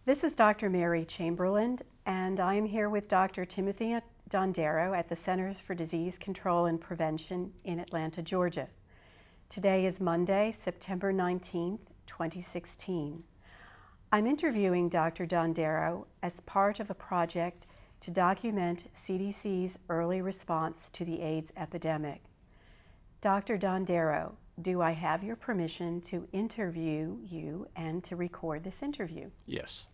This is Dr. Mary Chamberlain, and I am here with Dr. Timothy Dondero at the Centers for Disease Control and Prevention in Atlanta, Georgia. Today is Monday, September 19th, 2016. I'm interviewing Dr. Dondero as part of a project to document CDC's early response to the AIDS epidemic. Dr. Dondero, do I have your permission to interview you and to record this interview? Yes.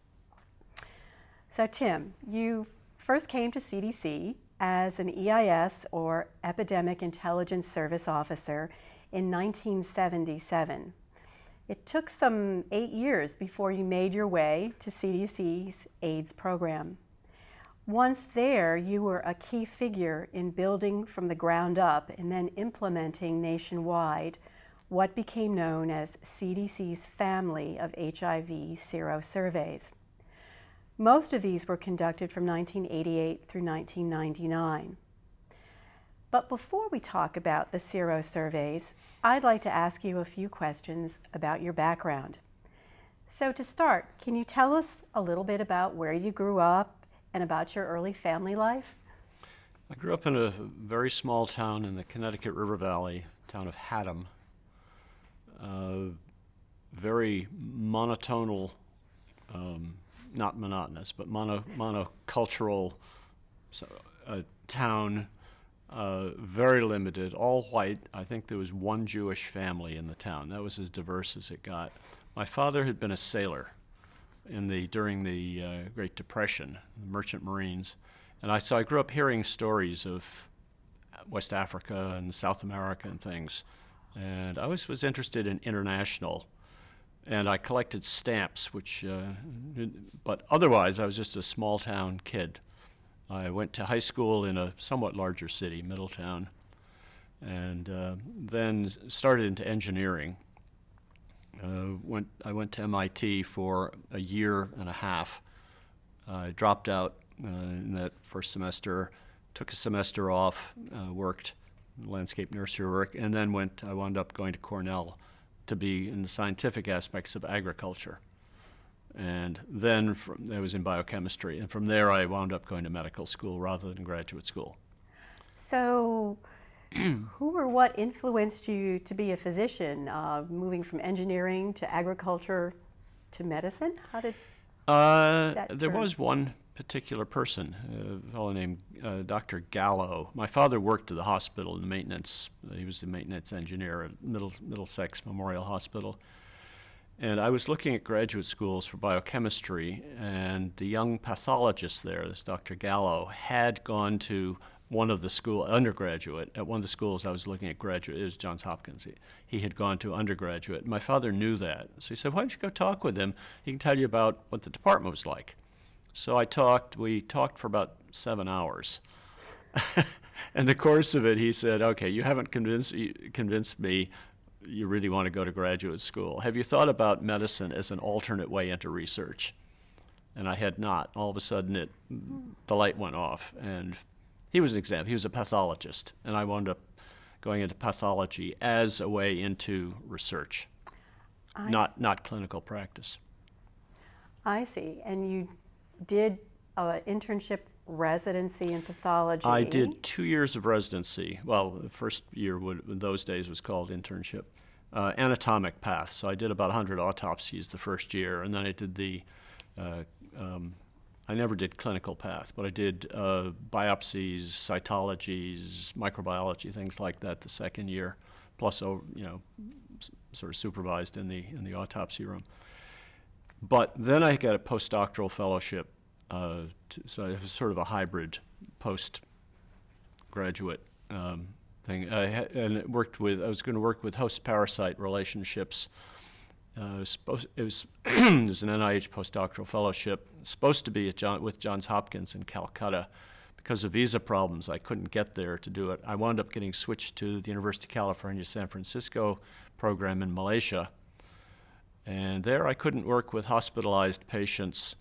So Tim, you first came to CDC as an EIS or Epidemic Intelligence Service Officer in 1977. It took some 8 years before you made your way to CDC's AIDS program. Once there, you were a key figure in building from the ground up and then implementing nationwide what became known as CDC's family of HIV serosurveys. Most of these were conducted from 1988 through 1999. But before we talk about the serosurveys, I'd like to ask you a few questions about your background. So to start, can you tell us a little bit about where you grew up and about your early family life? I grew up in a very small town in the Connecticut River Valley, town of Haddam. Very monotonal, not monotonous, but monocultural town, very limited, all white. I think there was one Jewish family in the town. That was as diverse as it got. My father had been a sailor during the Great Depression, the Merchant Marines, and so I grew up hearing stories of West Africa and South America and things, and I was interested in international, and I collected stamps, but otherwise I was just a small town kid. I went to high school in a somewhat larger city, Middletown, and then started into engineering. I went to MIT for a year and a half. I dropped out in that first semester, took a semester off, worked landscape nursery work, and then I wound up going to Cornell to be in the scientific aspects of agriculture. And then I was in biochemistry, and from there I wound up going to medical school rather than graduate school. So who or what influenced you to be a physician, moving from engineering to agriculture to medicine? How did that There turn? was one particular person, a fellow named Dr. Gallo. My father worked at the hospital in the maintenance. He was the maintenance engineer at Middlesex Memorial Hospital. And I was looking at graduate schools for biochemistry, and the young pathologist there, this Dr. Gallo, had gone to one of the undergraduate, at one of the schools I was looking at graduate, it was Johns Hopkins. He had gone to undergraduate. My father knew that. So he said, why don't you go talk with him? He can tell you about what the department was like. So we talked for about 7 hours. In the course of it, he said, okay, you haven't convinced me you really want to go to graduate school. Have you thought about medicine as an alternate way into research? And I had not. All of a sudden, the light went off. And he was a pathologist, and I wound up going into pathology as a way into research, not clinical practice. I see. And you did an internship residency in pathology. I did 2 years of residency. Well, the first year in those days was called internship. Anatomic path. So I did about 100 autopsies the first year, and then I did I never did clinical path, but I did biopsies, cytologies, microbiology, things like that the second year, plus sort of supervised in the autopsy room. But then I got a postdoctoral fellowship, so it was sort of a hybrid postgraduate thing. I was going to work with host-parasite relationships. It was an NIH postdoctoral fellowship, supposed to be with Johns Hopkins in Calcutta. Because of visa problems, I couldn't get there to do it. I wound up getting switched to the University of California, San Francisco program in Malaysia. And there I couldn't work with hospitalized patients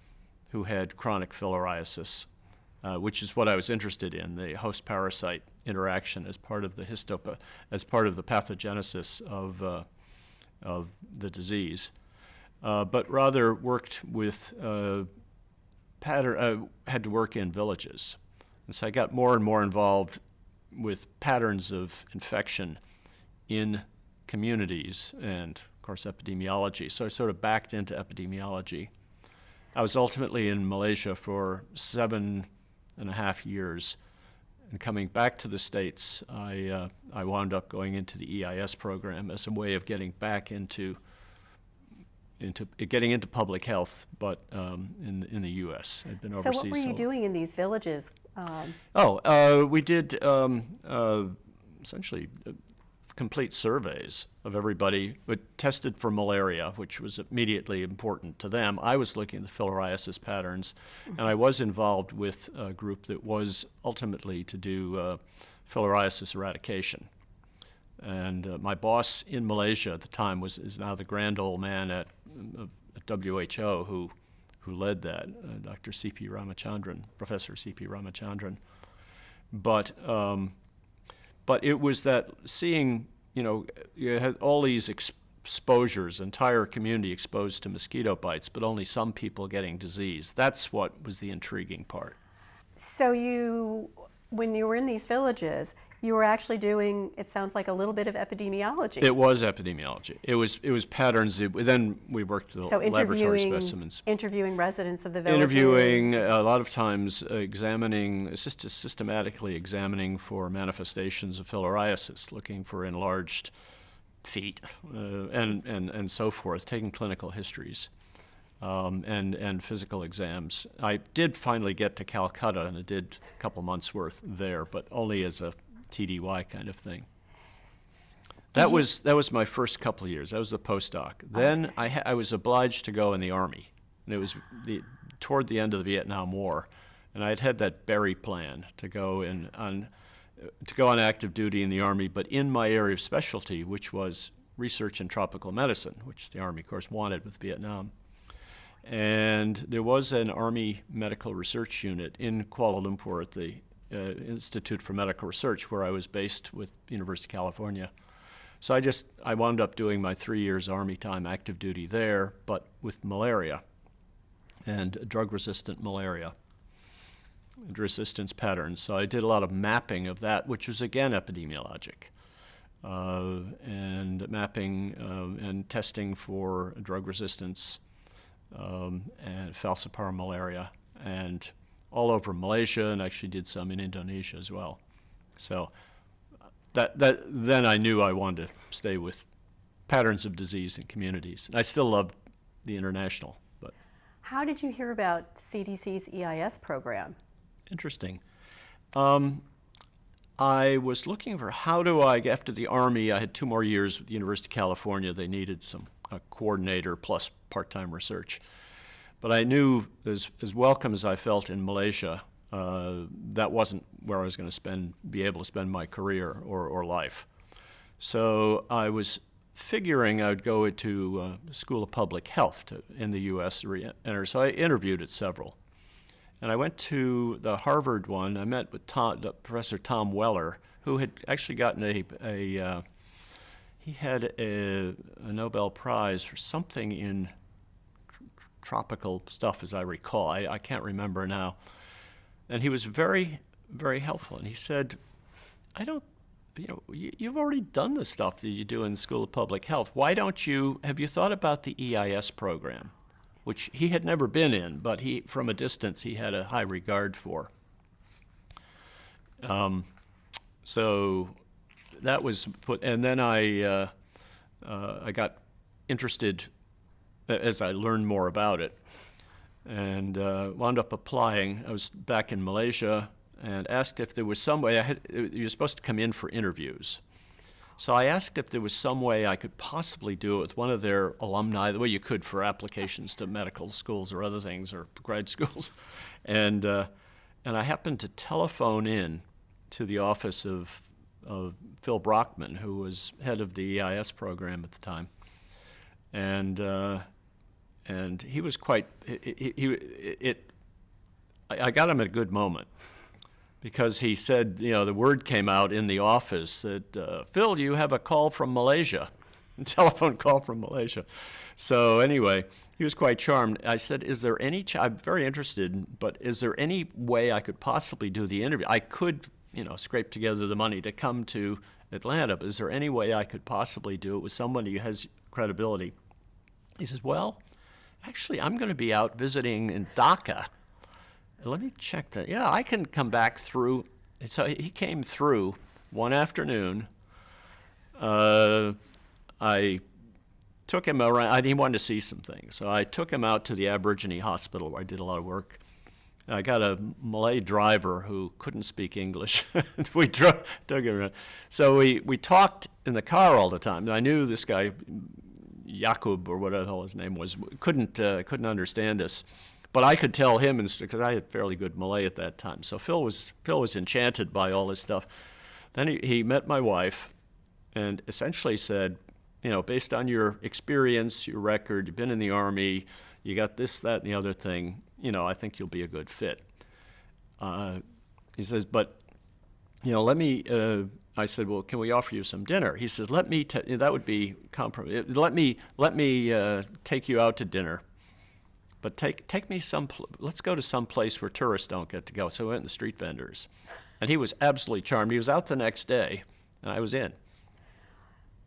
who had chronic filariasis, which is what I was interested in, the host-parasite interaction as part of the pathogenesis of the disease. but rather worked with had to work in villages. And so I got more and more involved with patterns of infection in communities and, of course, epidemiology. So I sort of backed into epidemiology. I was ultimately in Malaysia for 7.5 years. And coming back to the States, I wound up going into the EIS program as a way of getting back into getting into public health, but in the U.S. I'd been overseas. So what were you doing in these villages? We did essentially complete surveys of everybody, but tested for malaria, which was immediately important to them. I was looking at the filariasis patterns, and I was involved with a group that was ultimately to do filariasis eradication. And my boss in Malaysia at the time is now the grand old man at WHO who led that, Dr. C.P. Ramachandran, Professor C.P. Ramachandran. But it was that seeing, you had all these exposures, entire community exposed to mosquito bites, but only some people getting disease. That's what was the intriguing part. So when you were in these villages, you were actually doing, it sounds like, a little bit of epidemiology. It was epidemiology. It was patterns. Then we worked with laboratory specimens. Interviewing residents of the villages. Interviewing, a lot of times examining, systematically examining for manifestations of filariasis, looking for enlarged feet and so forth, taking clinical histories and physical exams. I did finally get to Calcutta, and I did a couple months' worth there, but only as a TDY kind of thing. That was my first couple of years. That was the postdoc. Then I was obliged to go in the Army, and it was toward the end of the Vietnam War, and I had that Berry plan to go on active duty in the Army, but in my area of specialty, which was research in tropical medicine, which the Army, of course, wanted with Vietnam. And there was an Army medical research unit in Kuala Lumpur at the Institute for Medical Research, where I was based with the University of California. So I wound up doing my 3 years Army time active duty there, but with malaria and drug-resistant malaria, resistance patterns. So I did a lot of mapping of that, which was again epidemiologic, and mapping and testing for drug resistance and falciparum malaria, and all over Malaysia, and actually did some in Indonesia as well. So then I knew I wanted to stay with patterns of disease in communities. And I still love the international. But how did you hear about CDC's EIS program? Interesting. I was looking for after the Army, I had 2 more years with the University of California. They needed a coordinator plus part-time research. But I knew, as welcome as I felt in Malaysia, that wasn't where I was going to be able to spend my career or life. So I was figuring I would go to School of Public Health in the U.S. So I interviewed at several. And I went to the Harvard one. I met with Professor Tom Weller, who had actually gotten he had a Nobel Prize for something in tropical stuff, as I recall. I can't remember now. And he was very, very helpful. And he said, you've already done the stuff that you do in the School of Public Health. Have you thought about the EIS program? Which he had never been in, but from a distance, he had a high regard for. So that was put, and then I got interested as I learned more about it, and wound up applying. I was back in Malaysia and asked if there was some way you're supposed to come in for interviews. So I asked if there was some way I could possibly do it with one of their alumni, the way you could for applications to medical schools or other things, or grad schools. And I happened to telephone in to the office of Phil Brockman, who was head of the EIS program at the time. And he was quite, I got him at a good moment, because he said, the word came out in the office that, Phil, you have a call from Malaysia. telephone call from Malaysia. So anyway, he was quite charmed. I said, is there any, I'm very interested, but is there any way I could possibly do the interview? I could, scrape together the money to come to Atlanta, but is there any way I could possibly do it with somebody who has credibility? He says, well, actually, I'm going to be out visiting in Dhaka. Let me check that. Yeah, I can come back through. So he came through one afternoon. I took him around. He wanted to see some things. So I took him out to the Aborigine hospital where I did a lot of work. I got a Malay driver who couldn't speak English. We took him around. So we talked in the car all the time. I knew this guy, Yakub or whatever the hell his name was, couldn't understand us. But I could tell him, because I had fairly good Malay at that time. So Phil was enchanted by all this stuff. Then he met my wife and essentially said, based on your experience, your record, you've been in the Army, you got this, that, and the other thing, I think you'll be a good fit. He says, but, let me, I said, well, can we offer you some dinner? He says, that would be compromise. Let me take you out to dinner. But take me let's go to some place where tourists don't get to go. So we went to the street vendors. And he was absolutely charmed. He was out the next day, and I was in.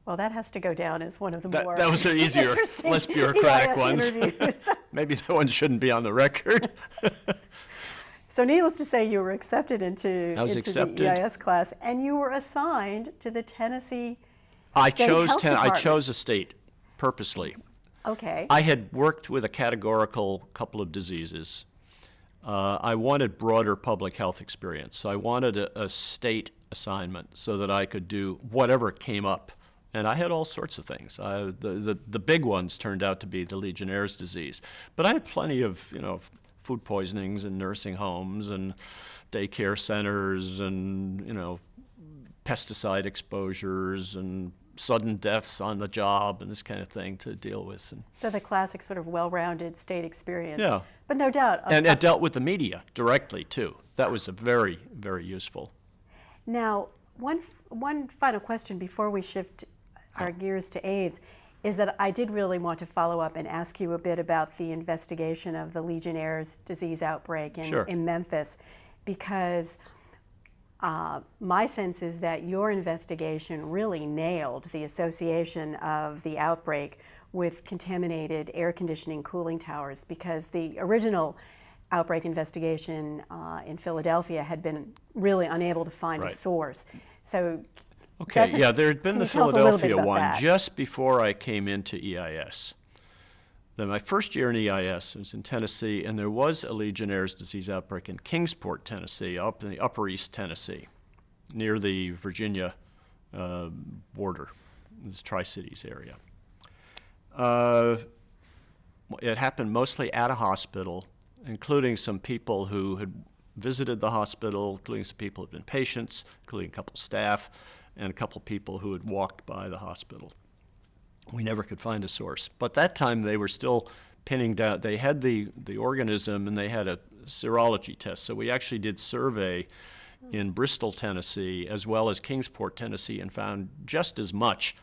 Well, that has to go down as one of the more that was an easier, less bureaucratic ones. Maybe that one shouldn't be on the record. So needless to say, you were accepted into the EIS class, and you were assigned to the Tennessee State Health Department. I chose a state purposely. Okay. I had worked with a categorical couple of diseases. I wanted broader public health experience. So I wanted a state assignment so that I could do whatever came up. And I had all sorts of things. The big ones turned out to be the Legionnaire's disease. But I had plenty of, food poisonings in nursing homes and daycare centers and, pesticide exposures and sudden deaths on the job and this kind of thing to deal with. So the classic sort of well-rounded state experience. Yeah. But no doubt. And it dealt with the media directly, too. That was a very, very useful. Now, one final question before we shift our gears to AIDS is that I did really want to follow up and ask you a bit about the investigation of the Legionnaire's disease outbreak in Memphis, because my sense is that your investigation really nailed the association of the outbreak with contaminated air conditioning cooling towers, because the original outbreak investigation in Philadelphia had been really unable to find a source. So okay, there had been the Philadelphia one just before I came into EIS. Then my first year in EIS was in Tennessee, and there was a Legionnaire's disease outbreak in Kingsport, Tennessee, up in the Upper East Tennessee, near the Virginia border, this Tri-Cities area. It happened mostly at a hospital, including some people who had visited the hospital, including some people who had been patients, including a couple staff, and a couple people who had walked by the hospital. We never could find a source. But that time they were still pinning down, they had the organism and they had a serology test. So we actually did survey in Bristol, Tennessee, as well as Kingsport, Tennessee, and found just as much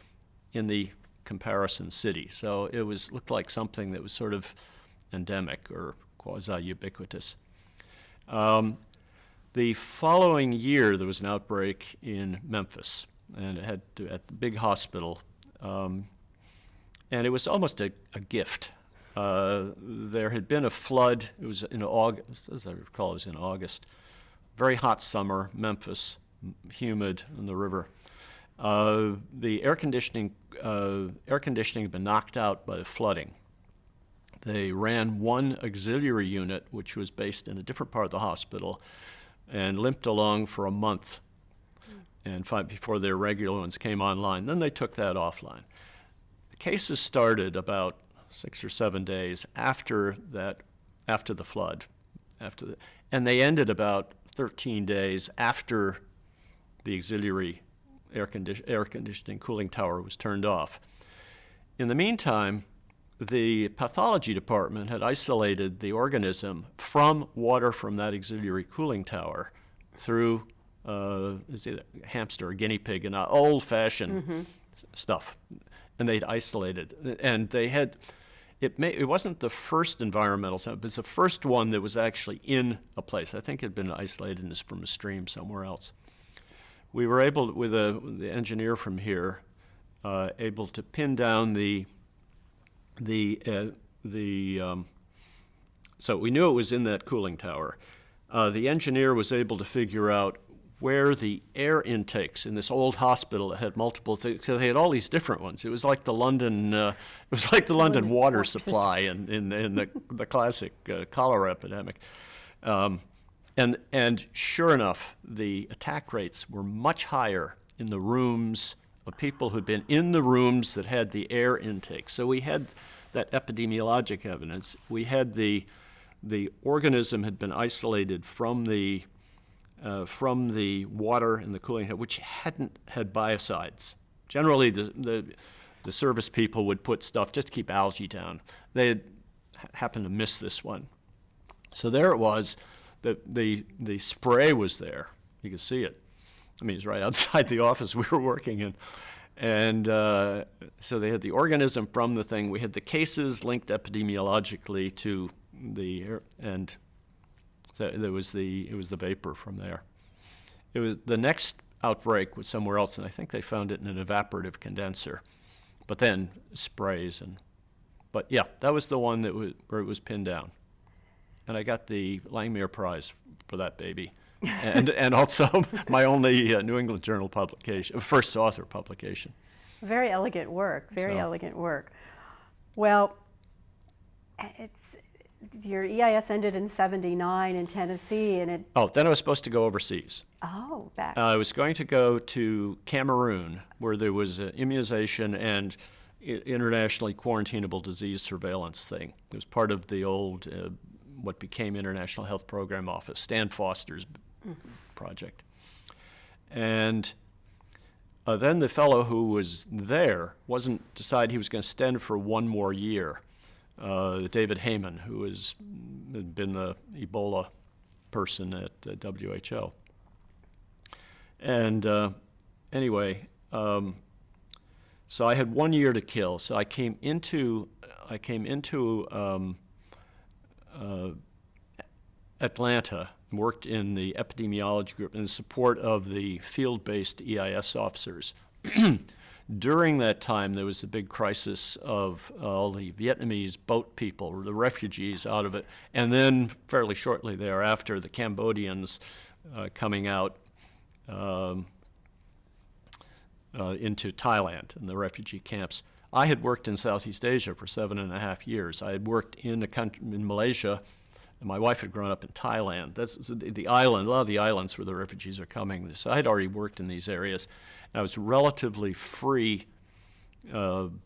in the comparison city. So it looked like something that was sort of endemic or quasi-ubiquitous. The following year, there was an outbreak in Memphis, and at the big hospital, and it was almost a gift. There had been a flood. It was in August, as I recall, it was in August. Very hot summer, Memphis, humid on the river. The air conditioning had been knocked out by the flooding. They ran one auxiliary unit, which was based in a different part of the hospital, and limped along for a month and before their regular ones came online. Then they took that offline. The cases started about 6 or 7 days after the flood, and they ended about 13 days after the auxiliary air conditioning cooling tower was turned off. In the meantime, the pathology department had isolated the organism from water from that auxiliary cooling tower through hamster or guinea pig and old-fashioned stuff. and they'd isolated. And they had, it wasn't the first environmental center, but it's the first one that was actually in a place. I think it had been isolated from a stream somewhere else. We were able, with the engineer from here, able to pin down so we knew it was in that cooling tower. The engineer was able to figure out where the air intakes in this old hospital that had multiple things. So they had all these different ones. It was like the London, London water supply in the classic cholera epidemic. And sure enough, the attack rates were much higher in the rooms of people who'd been in the rooms that had the air intake. So we had that epidemiologic evidence. We had the organism had been isolated from the water and the cooling, which hadn't had biocides. Generally, the service people would put stuff just to keep algae down. They had happened to miss this one. So there it was. The spray was there. You could see it. I mean, it's right outside the office we were working in. And so they had the organism from the thing. We had the cases linked epidemiologically to the air, and so it was the vapor from there. It was the next outbreak was somewhere else, and I think they found it in an evaporative condenser. But then sprays but yeah, that was the one where it was pinned down. And I got the Langmuir Prize for that baby, and also my only New England Journal publication, first author publication. Very elegant work. Very elegant work. Well, your EIS ended in '79 in Tennessee, and then I was supposed to go overseas. Oh, back. I was going to go to Cameroon, where there was an immunization and internationally quarantinable disease surveillance thing. It was part of the old what became International Health Program Office, Stan Foster's project. And then the fellow who was there decided he was going to extend for one more year. David Heyman, who had been the Ebola person at WHO. And anyway, so I had 1 year to kill. So I came into Atlanta and worked in the epidemiology group in support of the field-based EIS officers. During that time, there was a big crisis of all the Vietnamese boat people, the refugees out of it, and then fairly shortly thereafter, the Cambodians coming out into Thailand in the refugee camps. I had worked in Southeast Asia for 7.5 years. I had worked in Malaysia, and my wife had grown up in Thailand. That's the island, a lot of the islands where the refugees are coming. So I had already worked in these areas. And I was relatively free in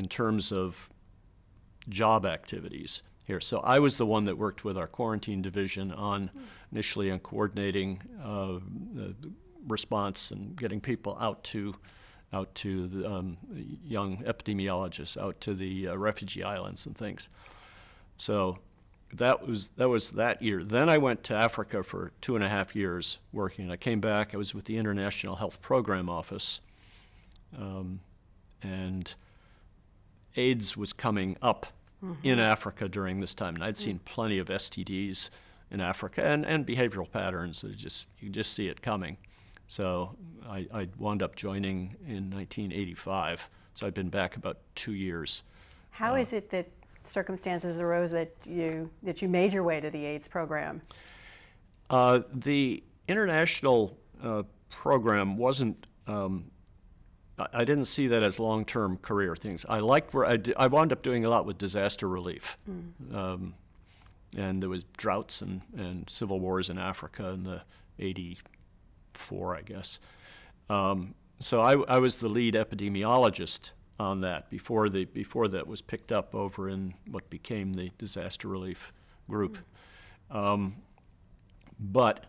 terms of job activities here. So I was the one that worked with our quarantine division initially on coordinating the response and getting people out to the young epidemiologists, out to the refugee islands and things. So that was that year. Then I went to Africa for 2.5 years working. I came back. I was with the International Health Program Office, and AIDS was coming up in Africa during this time. And I'd seen plenty of STDs in Africa and behavioral patterns that you can just see it coming. So I wound up joining in 1985. So I'd been back about 2 years. How is it that circumstances arose that you made your way to the AIDS program? The international program wasn't. I didn't see that as long-term career things. I liked where I wound up doing a lot with disaster relief, and there was droughts and civil wars in Africa in the '84, I guess. So I was the lead epidemiologist on that before that was picked up over in what became the disaster relief group. But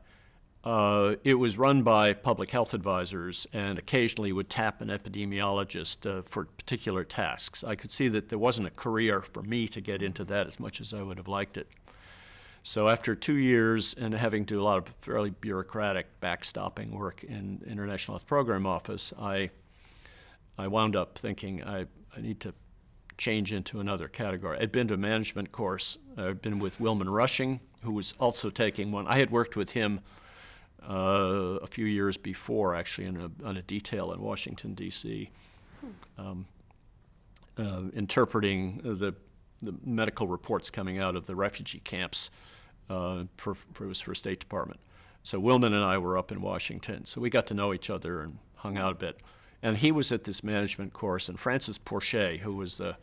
it was run by public health advisors and occasionally would tap an epidemiologist for particular tasks. I could see that there wasn't a career for me to get into that as much as I would have liked it. So after 2 years and having to do a lot of fairly bureaucratic backstopping work in International Health Program Office, I I wound up thinking I need to change into another category. I'd been to a management course. I'd been with Willman Rushing, who was also taking one. I had worked with him a few years before, actually, on a detail in Washington, D.C., interpreting the medical reports coming out of the refugee camps it was for State Department. So Willman and I were up in Washington, so we got to know each other and hung out a bit. And he was at this management course, and Francis Porcher, who was the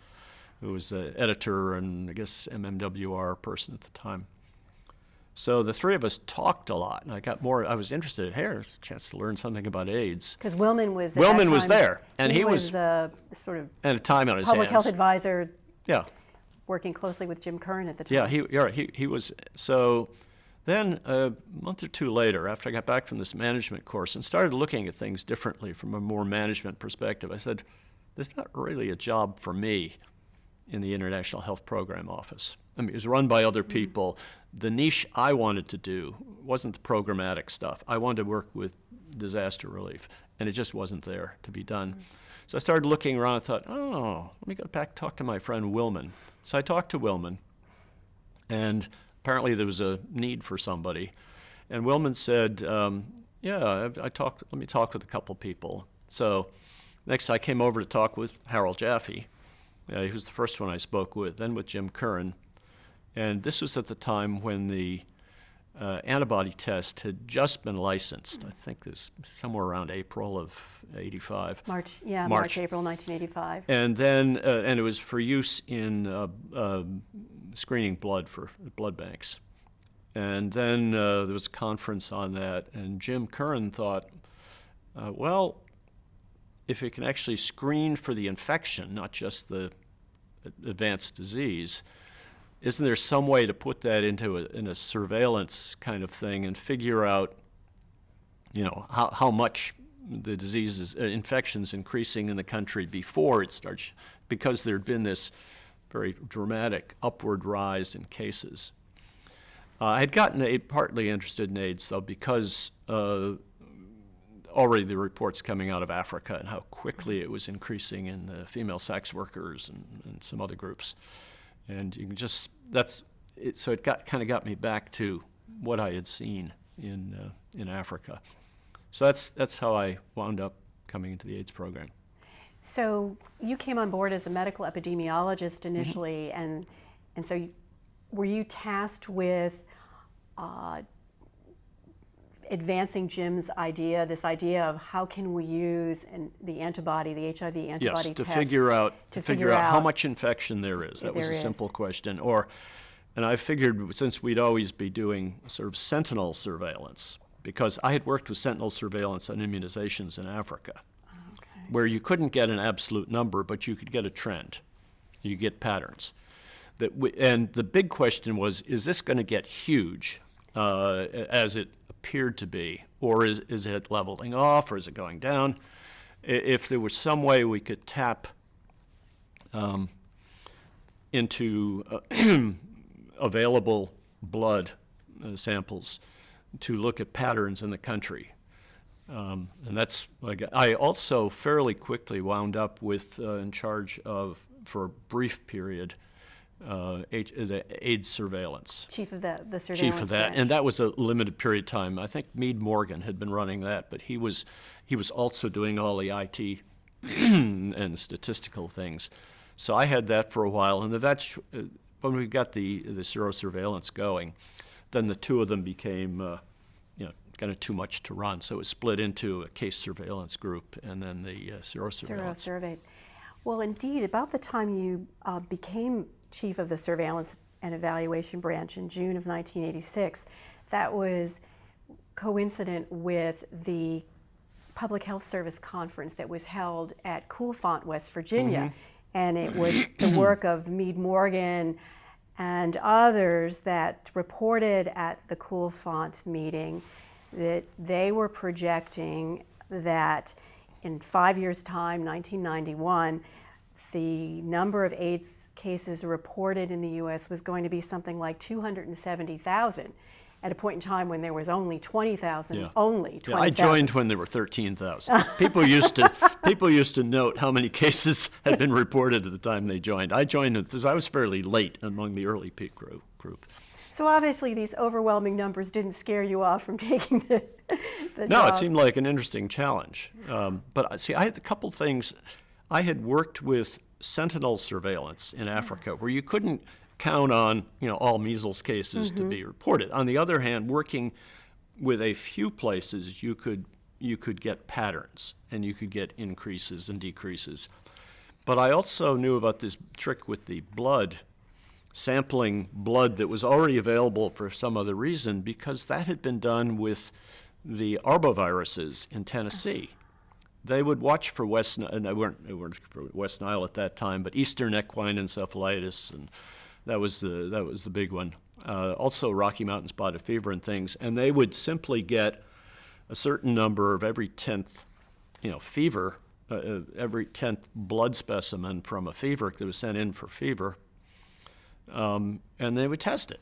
editor and I guess MMWR person at the time. So the three of us talked a lot, and I was interested. Hey, there's a chance to learn something about AIDS. Because Willman was there, and he was sort of at a time on his public hands. health advisor. Yeah. Working closely with Jim Curran at the time. Yeah, he was. So then a month or two later, after I got back from this management course and started looking at things differently from a more management perspective, I said, there's not really a job for me in the International Health Program Office. I mean, it was run by other people. The niche I wanted to do wasn't the programmatic stuff. I wanted to work with disaster relief, and it just wasn't there to be done. So I started looking around and thought, oh, let me go back and talk to my friend Willman. So I talked to Willman, and apparently there was a need for somebody. And Willman said, let me talk with a couple people. So next I came over to talk with Harold Jaffe. He was the first one I spoke with, then with Jim Curran. And this was at the time when the antibody test had just been licensed. I think it was somewhere around April of '85. March, April 1985. And then, and it was for use in screening blood for blood banks. And then there was a conference on that, and Jim Curran thought, well, if it can actually screen for the infection, not just the advanced disease, isn't there some way to put that into in a surveillance kind of thing and figure out, how much the disease infections increasing in the country before it starts, because there'd been this very dramatic upward rise in cases. I had gotten partly interested in AIDS, though, because already the reports coming out of Africa and how quickly it was increasing in the female sex workers and some other groups. And you can just, so it kind of got me back to what I had seen in Africa. So that's how I wound up coming into the AIDS program. So you came on board as a medical epidemiologist initially, and so were you tasked with advancing Jim's idea, this idea of how can we use the antibody, the HIV antibody test? Yes, to figure out how much infection there is. That was a simple question. And I figured since we'd always be doing sort of sentinel surveillance, because I had worked with sentinel surveillance on immunizations in Africa, where you couldn't get an absolute number, but you could get a trend. You get patterns. And the big question was, is this going to get huge, as it appeared to be, or is it leveling off, or is it going down? If there was some way we could tap into available blood samples to look at patterns in the country. And that's what I also fairly quickly wound up with in charge of, for a brief period, the AIDS surveillance. Chief of the surveillance. Chief of that, branch. and that was a limited period of time. I think Meade Morgan had been running that, but he was also doing all the IT and statistical things. So I had that for a while, and when we got the serosurveillance going, then the two of them became kind of too much to run. So it was split into a case surveillance group and then the serosurveillance. Serosurveys. Well, indeed, about the time you became chief of the surveillance and evaluation branch in June of 1986, that was coincident with the Public Health Service conference that was held at Coolfont, West Virginia. And it was the work of Meade Morgan and others that reported at the Coolfont meeting that they were projecting that in 5 years' time, 1991, the number of AIDS cases reported in the U.S. was going to be something like 270,000. at a point in time when there was only 20,000, Yeah. only Yeah, I 20,000. joined when there were 13,000. People used to note how many cases had been reported at the time they joined. I joined because I was fairly late among the early peak group. So obviously these overwhelming numbers didn't scare you off from taking the No, job. it seemed like an interesting challenge. But see, I had a couple things. I had worked with sentinel surveillance in Africa, where you couldn't count on all measles cases to be reported. On the other hand, working with a few places, you could get patterns and you could get increases and decreases. But I also knew about this trick with the blood, sampling blood that was already available for some other reason, because that had been done with the arboviruses in Tennessee. They would watch for and they weren't for West Nile at that time, but Eastern equine encephalitis, and that was the big one. Also Rocky Mountain spotted fever and things, and they would simply get a certain number of every 10th, fever, every 10th blood specimen from a fever that was sent in for fever, and they would test it.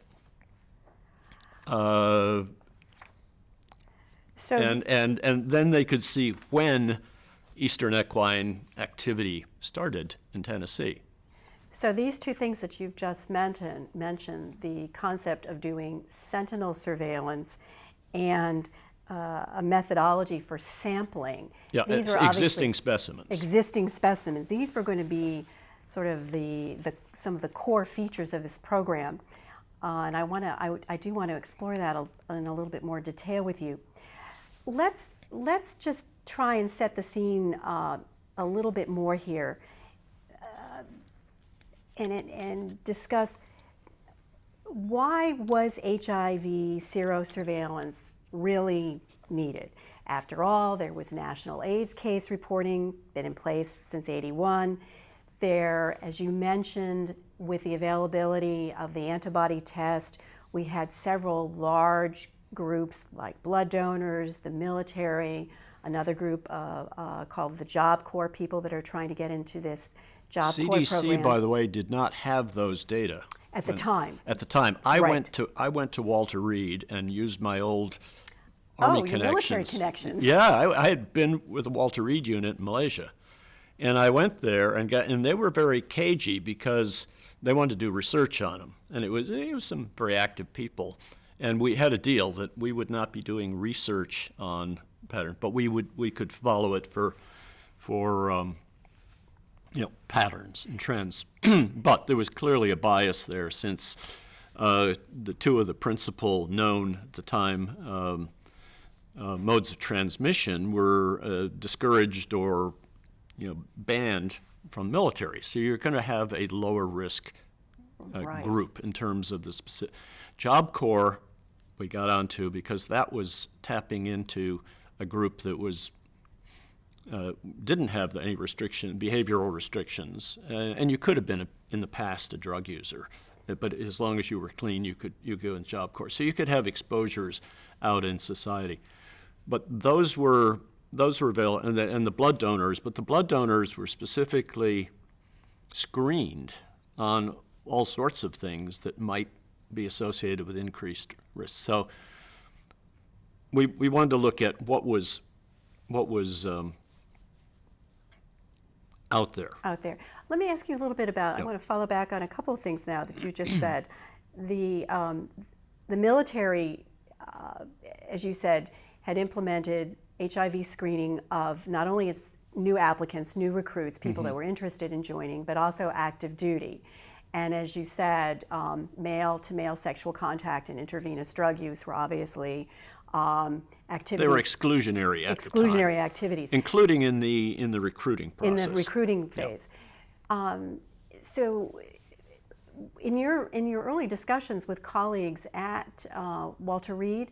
So And then they could see when Eastern equine activity started in Tennessee. So these two things that you've just mentioned, the concept of doing sentinel surveillance and a methodology for sampling. Yeah, these were existing specimens. Existing specimens. These were going to be sort of some of the core features of this program, and I do want to explore that in a little bit more detail with you. Let's just try and set the scene a little bit more here, and discuss why was HIV serosurveillance really needed. After all, there was national AIDS case reporting, been in place since '81. There, as you mentioned, with the availability of the antibody test, we had several large groups like blood donors, the military, another group called the Job Corps, people that are trying to get into this Job Corps program. CDC, by the way, did not have those data. At the time. At the time. I Right. went to Walter Reed and used my old Army your connections. military connections. Yeah, I had been with the Walter Reed unit in Malaysia. And I went there and they were very cagey because they wanted to do research on them. And it was some very active people. And we had a deal that we would not be doing research on pattern, but we could follow it for patterns and trends. But there was clearly a bias there, since the two of the principal known at the time modes of transmission were discouraged or banned from military. So you're going to have a lower risk Right. group in terms of the specific. Job Corps we got onto because that was tapping into a group that was didn't have any behavioral restrictions, and you could have been in the past a drug user, but as long as you were clean, you go in Job Corps. So you could have exposures out in society, but those were available, and the blood donors. But the blood donors were specifically screened on all sorts of things that might be associated with increased risk. So we wanted to look at what was out there. Out there. Let me ask you a little bit about, I Yep. want to follow back on a couple of things now that you just said. The military, as you said, had implemented HIV screening of not only its new applicants, new recruits, people that were interested in joining, but also active duty. And as you said, male-to-male sexual contact and intravenous drug use were obviously activities. They were exclusionary at the time. Exclusionary activities. Including in the recruiting process. In the recruiting phase. So in your early discussions with colleagues at Walter Reed,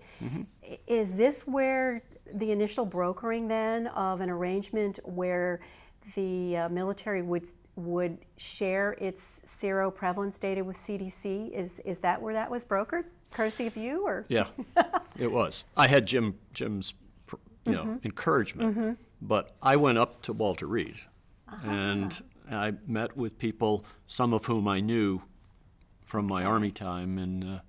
is this where the initial brokering then of an arrangement where the military would share its seroprevalence data with CDC? Is that where that was brokered, courtesy of you, or? Yeah, it was. I had Jim's encouragement, but I went up to Walter Reed, and I met with people, some of whom I knew from my Army time, and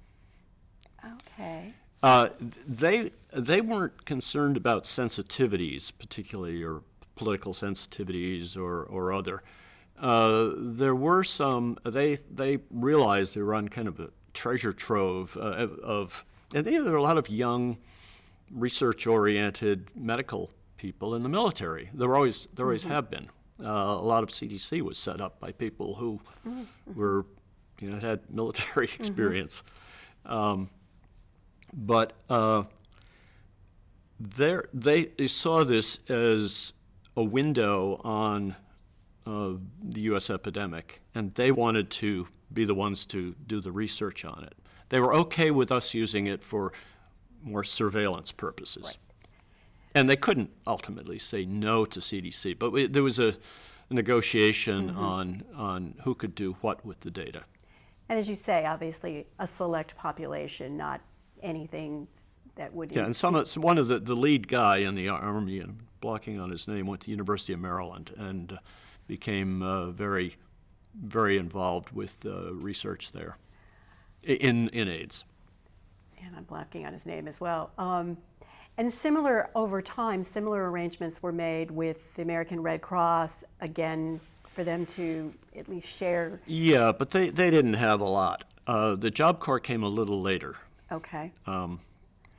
Okay. They weren't concerned about sensitivities, particularly, or political sensitivities or other. There were some. They realized they were on kind of a treasure trove and there are a lot of young, research-oriented medical people in the military. There always have been. A lot of CDC was set up by people who were, had military experience. But they saw this as a window on the U.S. epidemic, and they wanted to be the ones to do the research on it. They were okay with us using it for more surveillance purposes. Right. And they couldn't ultimately say no to CDC, but there was a negotiation on who could do what with the data. And as you say, obviously a select population, not anything that would... Yeah, and one of the lead guy in the Army, and blocking on his name, went to the University of Maryland and became very, very involved with research there in AIDS. And I'm blocking on his name as well. And similar, over time, similar arrangements were made with the American Red Cross, again, for them to at least share. Yeah, but they didn't have a lot. The Job Corps came a little later. Okay. In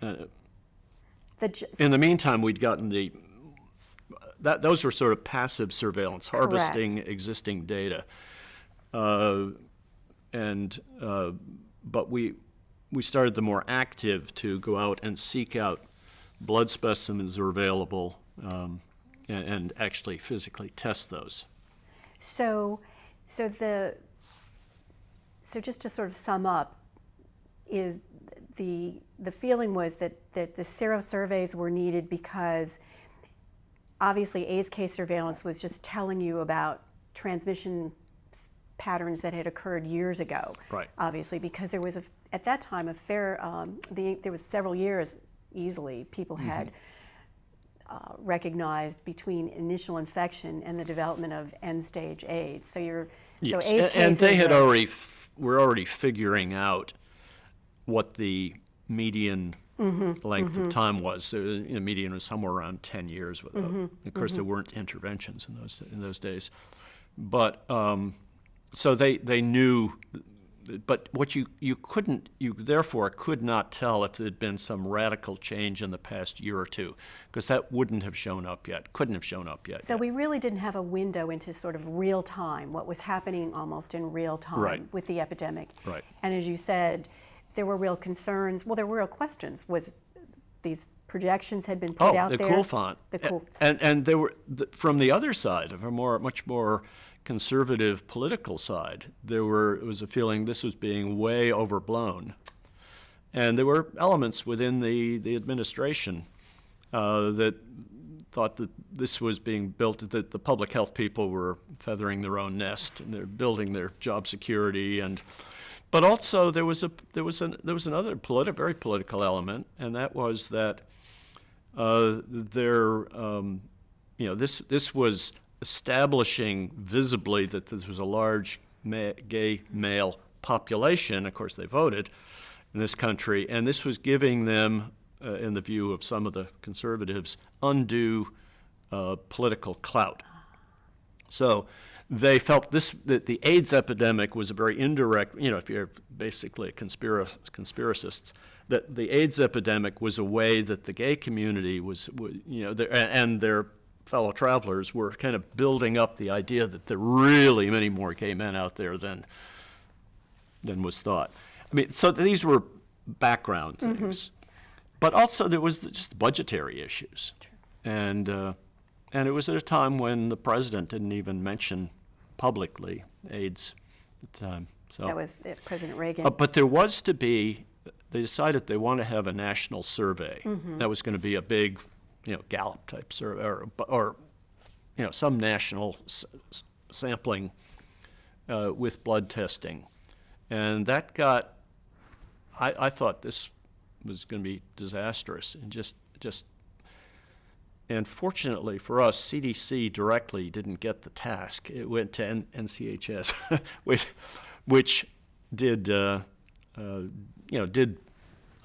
the meantime, we'd gotten those were sort of passive surveillance, harvesting existing data. But we started the more active to go out and seek out blood specimens that are available and actually physically test those. So just to sort of sum up, is the feeling was that the serosurveys were needed because obviously AIDS case surveillance was just telling you about transmission patterns that had occurred years ago. Right. Obviously, because there was at that time there was several years easily people had recognized between initial infection and the development of end-stage AIDS. So Yes, AIDS and they had cases were already figuring out what the median length of time was. The median was somewhere around 10 years. Of course, there weren't interventions in those days, but so they knew. But what you therefore could not tell if there had been some radical change in the past year or two, because that wouldn't have shown up yet, couldn't have shown up yet. So we really didn't have a window into sort of real time, what was happening almost in real time with the epidemic. Right. And as you said, there were real concerns. Well, there were real questions. Was these projections had been put out there? Oh, the cool font. And there were, from the other side, of a much more conservative political side, it was a feeling this was being way overblown. And there were elements within the administration that thought that this was being built, that the public health people were feathering their own nest and they're building their job security. But also there was another very political element, and that was that this was establishing visibly that there was a large gay male population. Of course, they voted in this country, and this was giving them, in the view of some of the conservatives, undue political clout. So they felt that the AIDS epidemic was a very indirect, if you're basically a conspiracist, that the AIDS epidemic was a way that the gay community and their fellow travelers were kind of building up the idea that there are really many more gay men out there than was thought. I mean, so these were background things. But also there was just budgetary issues. And it was at a time when the president didn't even mention publicly AIDS at the time. So that was President Reagan. But there was to be, they decided they want to have a national survey. That was going to be a big, Gallup type survey, or some national sampling with blood testing. And that got, I thought this was going to be disastrous, and and fortunately for us, CDC directly didn't get the task. It went to NCHS, which did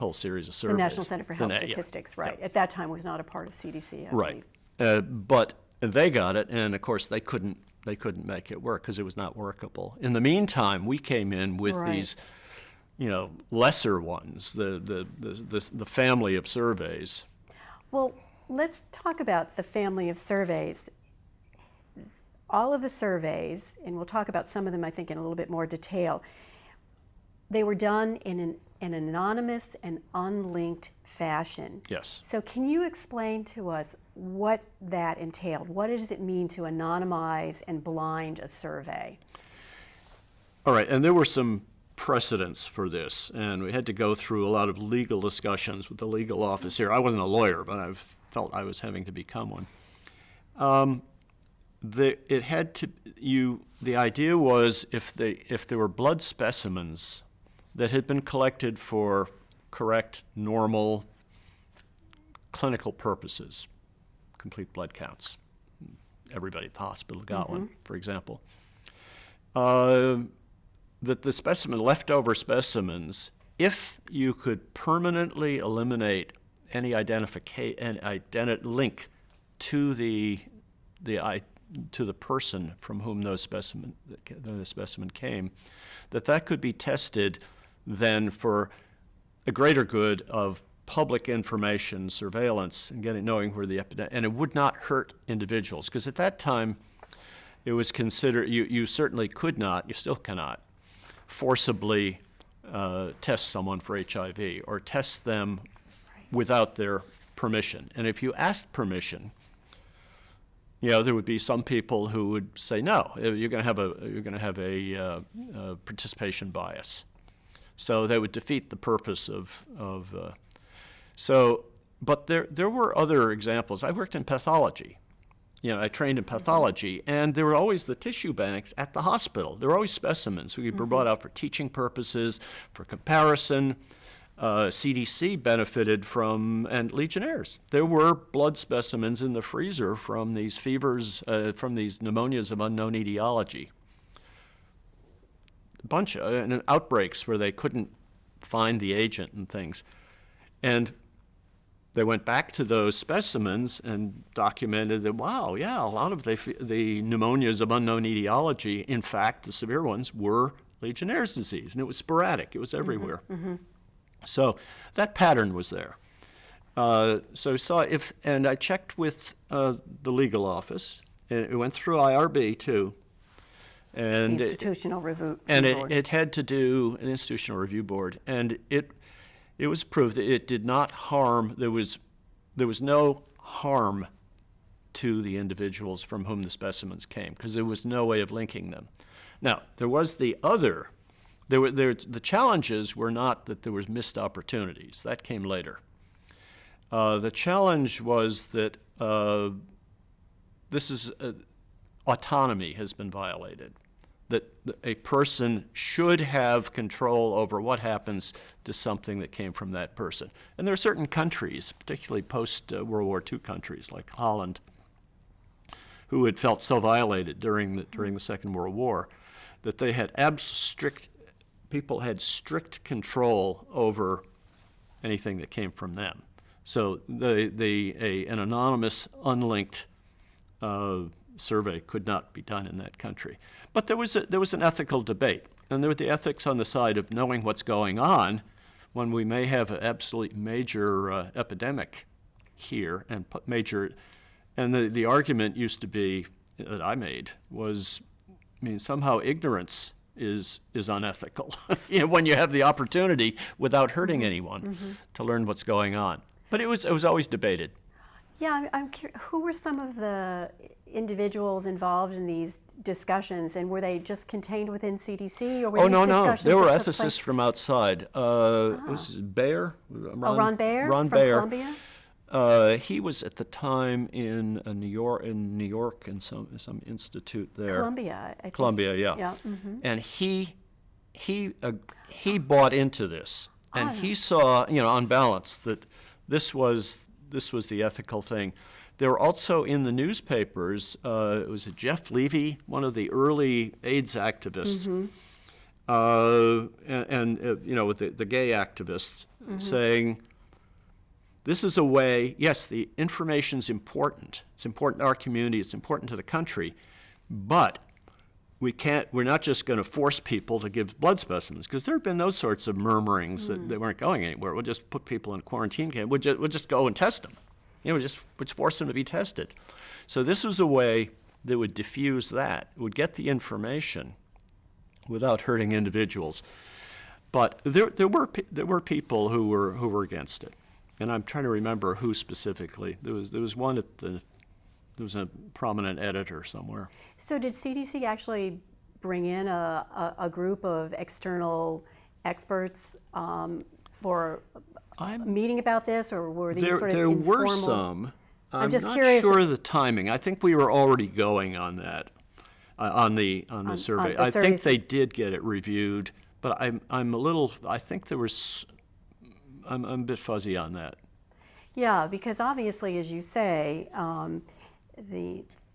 whole series of The surveys. National Center for Health yeah, Statistics, right. yeah. At that time was not a part of CDC, I Right. believe. But they got it, and of course they couldn't make it work because it was not workable. In the meantime, we came in with Right. these, lesser ones, the family of surveys. Well, let's talk about the family of surveys. All of the surveys, and we'll talk about some of them, I think, in a little bit more detail, they were done in an anonymous and unlinked fashion. Yes. So can you explain to us what that entailed? What does it mean to anonymize and blind a survey? All right, and there were some precedents for this, and we had to go through a lot of legal discussions with the legal office here. I wasn't a lawyer, but I felt I was having to become one. The idea was if there were blood specimens that had been collected for correct, normal, clinical purposes, complete blood counts. Everybody at the hospital got one, for example. That the leftover specimens, if you could permanently eliminate any link to the person from whom the specimen came, that could be tested then for a greater good of public information surveillance and knowing where the epidemic, and it would not hurt individuals, because at that time it was considered, you certainly could not, you still cannot, forcibly test someone for HIV or test them without their permission. And if you asked permission, there would be some people who would say no. You're going to have a participation bias, so that would defeat the purpose of. But there were other examples. I worked in pathology. I trained in pathology, and there were always the tissue banks at the hospital. There were always specimens who were brought out for teaching purposes, for comparison. CDC benefited from, and Legionnaires. There were blood specimens in the freezer from these fevers, from these pneumonias of unknown etiology. A bunch of outbreaks where they couldn't find the agent and things. And they went back to those specimens and documented that, wow, yeah, a lot of the pneumonias of unknown etiology, in fact, the severe ones, were Legionnaire's disease, and it was sporadic. It was everywhere. So that pattern was there. And I checked with the legal office, and it went through IRB too. And Institutional Review and Board. it had to do an Institutional Review Board, and it was proved that it did not harm. There was no harm to the individuals from whom the specimens came, because there was no way of linking them. Now, there was the other. The challenges were not that there was missed opportunities. That came later. The challenge was that autonomy has been violated, that a person should have control over what happens to something that came from that person. And there are certain countries, particularly post-World War II countries like Holland, who had felt so violated during the Second World War that they had people had strict control over anything that came from them. So an anonymous, unlinked survey could not be done in that country. But there was an ethical debate, and there were the ethics on the side of knowing what's going on when we may have an absolute major epidemic here and the argument used to be that I made was, somehow ignorance is unethical when you have the opportunity without hurting anyone to learn what's going on. But it was always debated. Yeah, I'm curious, who were some of the individuals involved in these discussions, and were they just contained within CDC, or were these discussions there were that took ethicists place? from outside. This is Bayer. Ron Bayer Ron from Bayer. Columbia? He was at the time in New York, in some institute there. Columbia, I think. Columbia, yeah. Yeah. And he bought into this, and he saw, on balance, that this was the ethical thing. There were also in the newspapers. It was Jeff Levy, one of the early AIDS activists, with the gay activists saying, this is a way, yes, the information's important. It's important to our community, it's important to the country, but we're not just going to force people to give blood specimens, because there have been those sorts of murmurings that they weren't going anywhere. We'll just put people in quarantine camp. We'll just go and test them. We'll just force them to be tested. So this was a way that would diffuse that, would get the information without hurting individuals. But there were people who were against it, and I'm trying to remember who specifically. There was one there was a prominent editor somewhere. So did CDC actually bring in a group of external experts for a meeting about this, or were these sort of informal? There were some. I'm just not curious. sure of the timing. I think we were already going on that, on the survey. I think they did get it reviewed, but I'm a little. I think there was. I'm a bit fuzzy on that. Yeah, because obviously, as you say,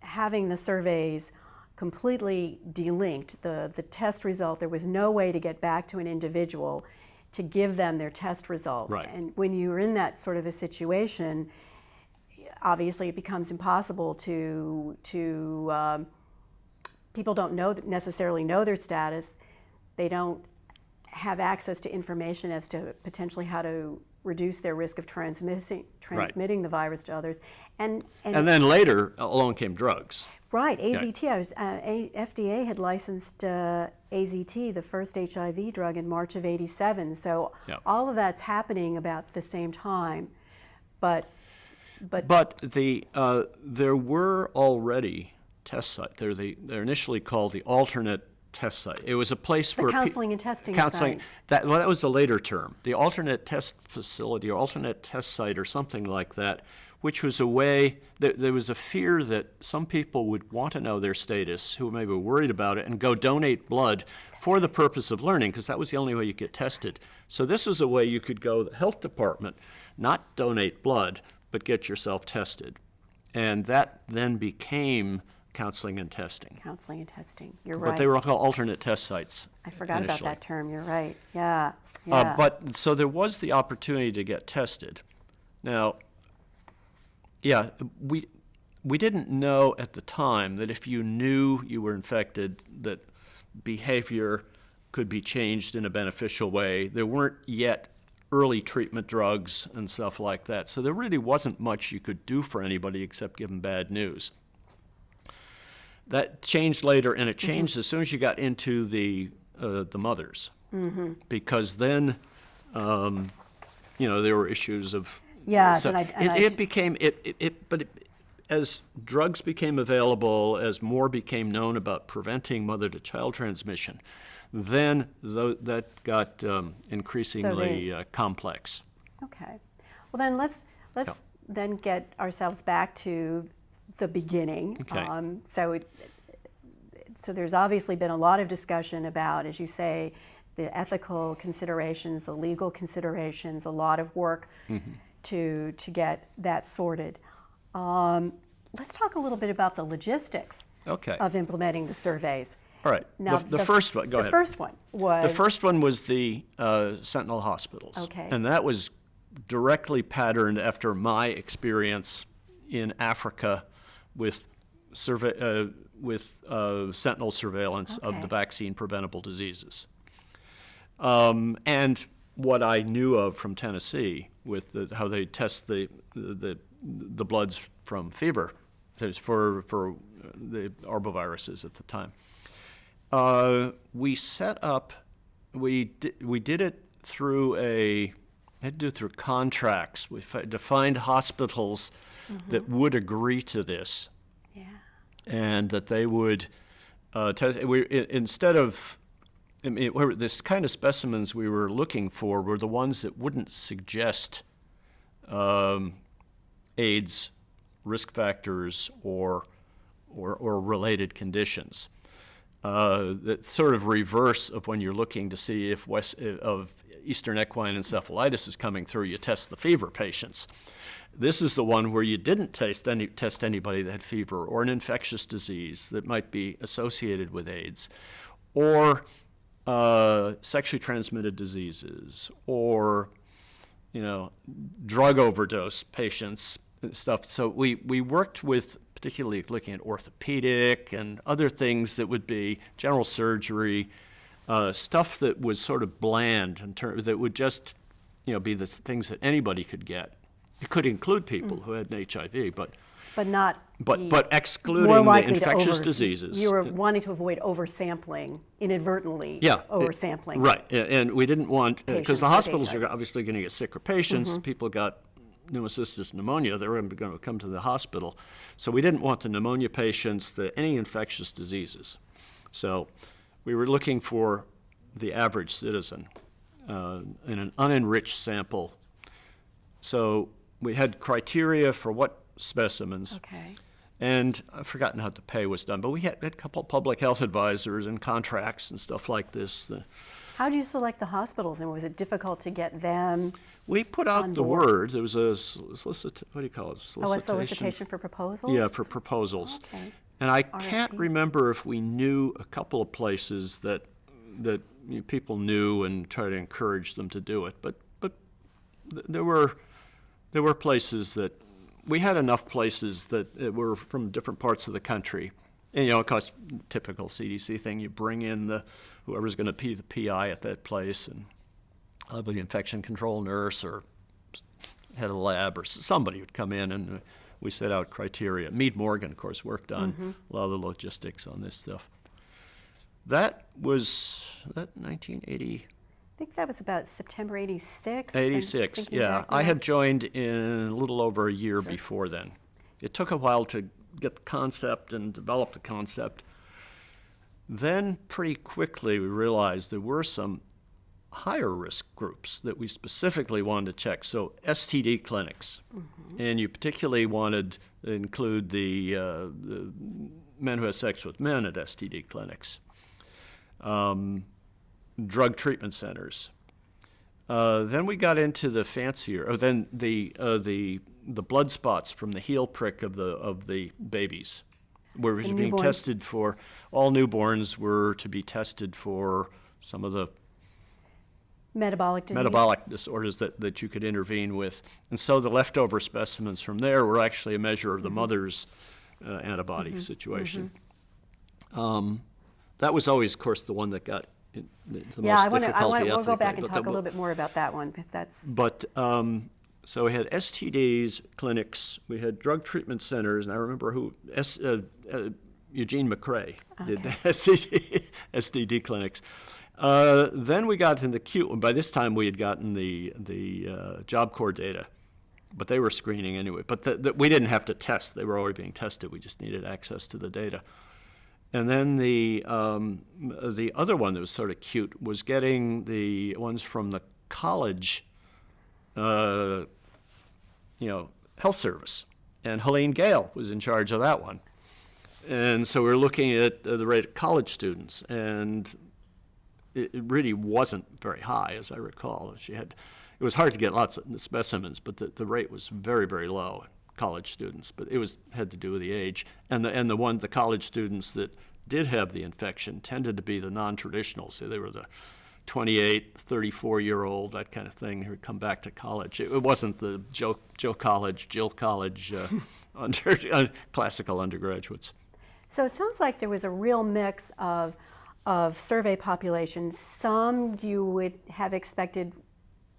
having the surveys completely delinked, the test result, there was no way to get back to an individual to give them their test result. Right. And when you're in that sort of a situation, obviously it becomes impossible to people don't necessarily know their status. They don't have access to information as to potentially how to reduce their risk of transmitting the virus to others. And then later along came drugs. Right, AZT. FDA had licensed AZT, the first HIV drug, in March of '87. So all of that's happening about the same time, but there were already test sites. They're initially called the alternate test site. It was a place where counseling and testing counseling. Site. That was the later term. The alternate test facility or alternate test site or something like that, which was a way that there was a fear that some people would want to know their status, who maybe were worried about it, and go donate blood for the purpose of learning, because that was the only way you could get tested. So this was a way you could go to the health department, not donate blood, but get yourself tested. And that then became counseling and testing. Counseling and testing, you're right. But they were called alternate test sites. I forgot initially. about that term, you're right, yeah. But so there was the opportunity to get tested. Now, we didn't know at the time that if you knew you were infected, that behavior could be changed in a beneficial way. There weren't yet early treatment drugs and stuff like that. So there really wasn't much you could do for anybody except give them bad news. That changed later, and it changed as soon as you got into the mothers, because then, there were issues of. Yes, so as drugs became available, as more became known about preventing mother-to-child transmission, then that got increasingly complex. Okay, well then let's then get ourselves back to the beginning. Okay. So there's obviously been a lot of discussion about, as you say, the ethical considerations, the legal considerations, a lot of work to get that sorted. Let's talk a little bit about the logistics of implementing the surveys. All right. Now, the first one, go ahead. The first one was? The first one was the Sentinel hospitals. Okay. And that was directly patterned after my experience in Africa with Sentinel surveillance of the vaccine-preventable diseases. And what I knew of from Tennessee with how they test the bloods from fever for the arboviruses at the time. We set up, we did it through through contracts. We defined hospitals that would agree to this, and that they would test. Instead of, this kind of specimens we were looking for were the ones that wouldn't suggest AIDS risk factors or related conditions. That sort of reverse of when you're looking to see if Eastern equine encephalitis is coming through, you test the fever patients. This is the one where you didn't test anybody that had fever or an infectious disease that might be associated with AIDS, or sexually transmitted diseases or, drug overdose patients and stuff. So we worked with particularly looking at orthopedic and other things that would be general surgery, stuff that was sort of bland that would just, be the things that anybody could get. It could include people who had an HIV, but not but excluding more the likely infectious to diseases. You were wanting to avoid oversampling, inadvertently oversampling. Right, and we didn't want, because the hospitals HIV. are obviously going to get sicker patients. People got pneumocystis pneumonia, they were going to come to the hospital. So we didn't want the pneumonia patients, any infectious diseases. So we were looking for the average citizen in an unenriched sample. So we had criteria for what specimens. Okay. And I've forgotten how the pay was done, but we had a couple public health advisors and contracts and stuff like this. How did you select the hospitals, and was it difficult to get them? We put out the word. There was a what do you call it? A solicitation for proposals? Yeah, for proposals. Okay. And I can't remember if we knew a couple of places that people knew and tried to encourage them to do it. But there were places that we had enough places that were from different parts of the country. And, of course, typical CDC thing, you bring in whoever's going to be the PI at that place, and the infection control nurse or head of the lab or somebody would come in, and we set out criteria. Meade Morgan, of course, worked on a lot of the logistics on this stuff. That was 1980. I think that was about September 86. 86, yeah. I had joined in a little over a year before then. It took a while to get the concept and develop the concept. Then pretty quickly we realized there were some higher risk groups that we specifically wanted to check. So STD clinics, and you particularly wanted to include the men who have sex with men at STD clinics. Drug treatment centers. Then we got into the fancier, then the blood spots from the heel prick of the babies, were being tested for. All newborns were to be tested for some of the metabolic disorders that you could intervene with, and so the leftover specimens from there were actually a measure of the mother's antibody situation. That was always, of course, the one that got the most difficulty. We'll go back and talk a little bit more about that one. So we had STDs clinics, we had drug treatment centers, and I remember Eugene McCrae did the STD clinics. Then we got into acute. By this time we had gotten the Job Corps data, but they were screening anyway. But we didn't have to test; they were already being tested. We just needed access to the data. And then the other one that was sort of cute was getting the ones from the college, health service, and Helene Gale was in charge of that one. And so we're looking at the rate of college students, and it really wasn't very high, as I recall. It was hard to get lots of specimens, but the rate was very, very low. College students, but it had to do with the age, and the college students that did have the infection tended to be the non-traditional. So they were the 28, 34-year-old, that kind of thing, who would come back to college. It wasn't the Joe College, Jill College, classical undergraduates. So it sounds like there was a real mix of survey populations. Some you would have expected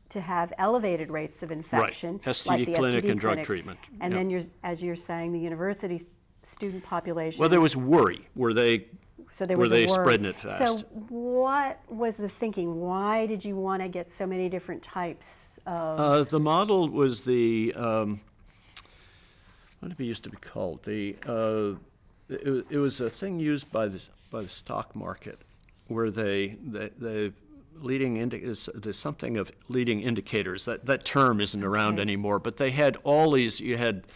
to have elevated rates of infection, right. STD like the clinic STD and drug clinics. treatment. And then, as you're saying, the university student population. Well, there was worry. Were they spreading it fast? So what was the thinking? Why did you want to get so many different types of? The model was what did it used to be called? It was a thing used by the stock market, where the leading there's something of leading indicators. That term isn't around anymore, but they had all these. You had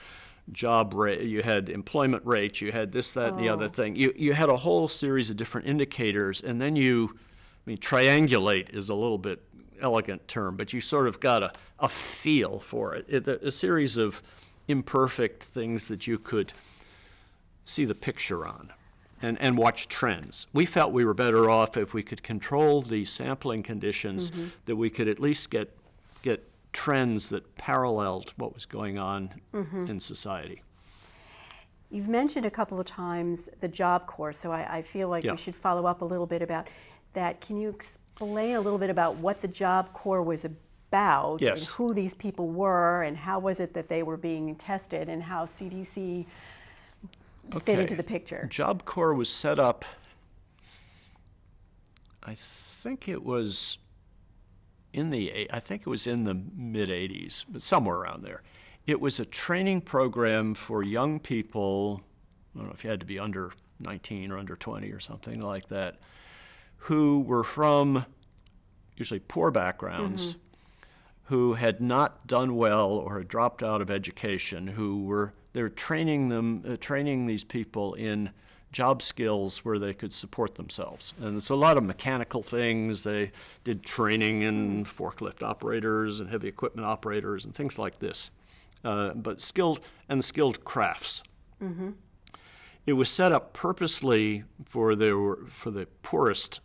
job rate, you had employment rates, you had this, that, and the other thing. You had a whole series of different indicators, and then triangulate is a little bit elegant term, but you sort of got a feel for it. A series of imperfect things that you could see the picture on. and watch trends. We felt we were better off if we could control the sampling conditions, that we could at least get trends that paralleled what was going on in society. You've mentioned a couple of times the Job Corps, so I feel like we should follow up a little bit about that. Can you explain a little bit about what the Job Corps was about, Yes. and who these people were, and how was it that they were being tested, and how CDC fit into the picture? Job Corps was set up, I think it was in the mid-'80s, but somewhere around there. It was a training program for young people, I don't know if you had to be under 19 or under 20 or something like that, who were from usually poor backgrounds, who had not done well or had dropped out of education, they were training these people in job skills where they could support themselves. And it's a lot of mechanical things. They did training in forklift operators and heavy equipment operators and things like this, but skilled crafts. It was set up purposely for the poorest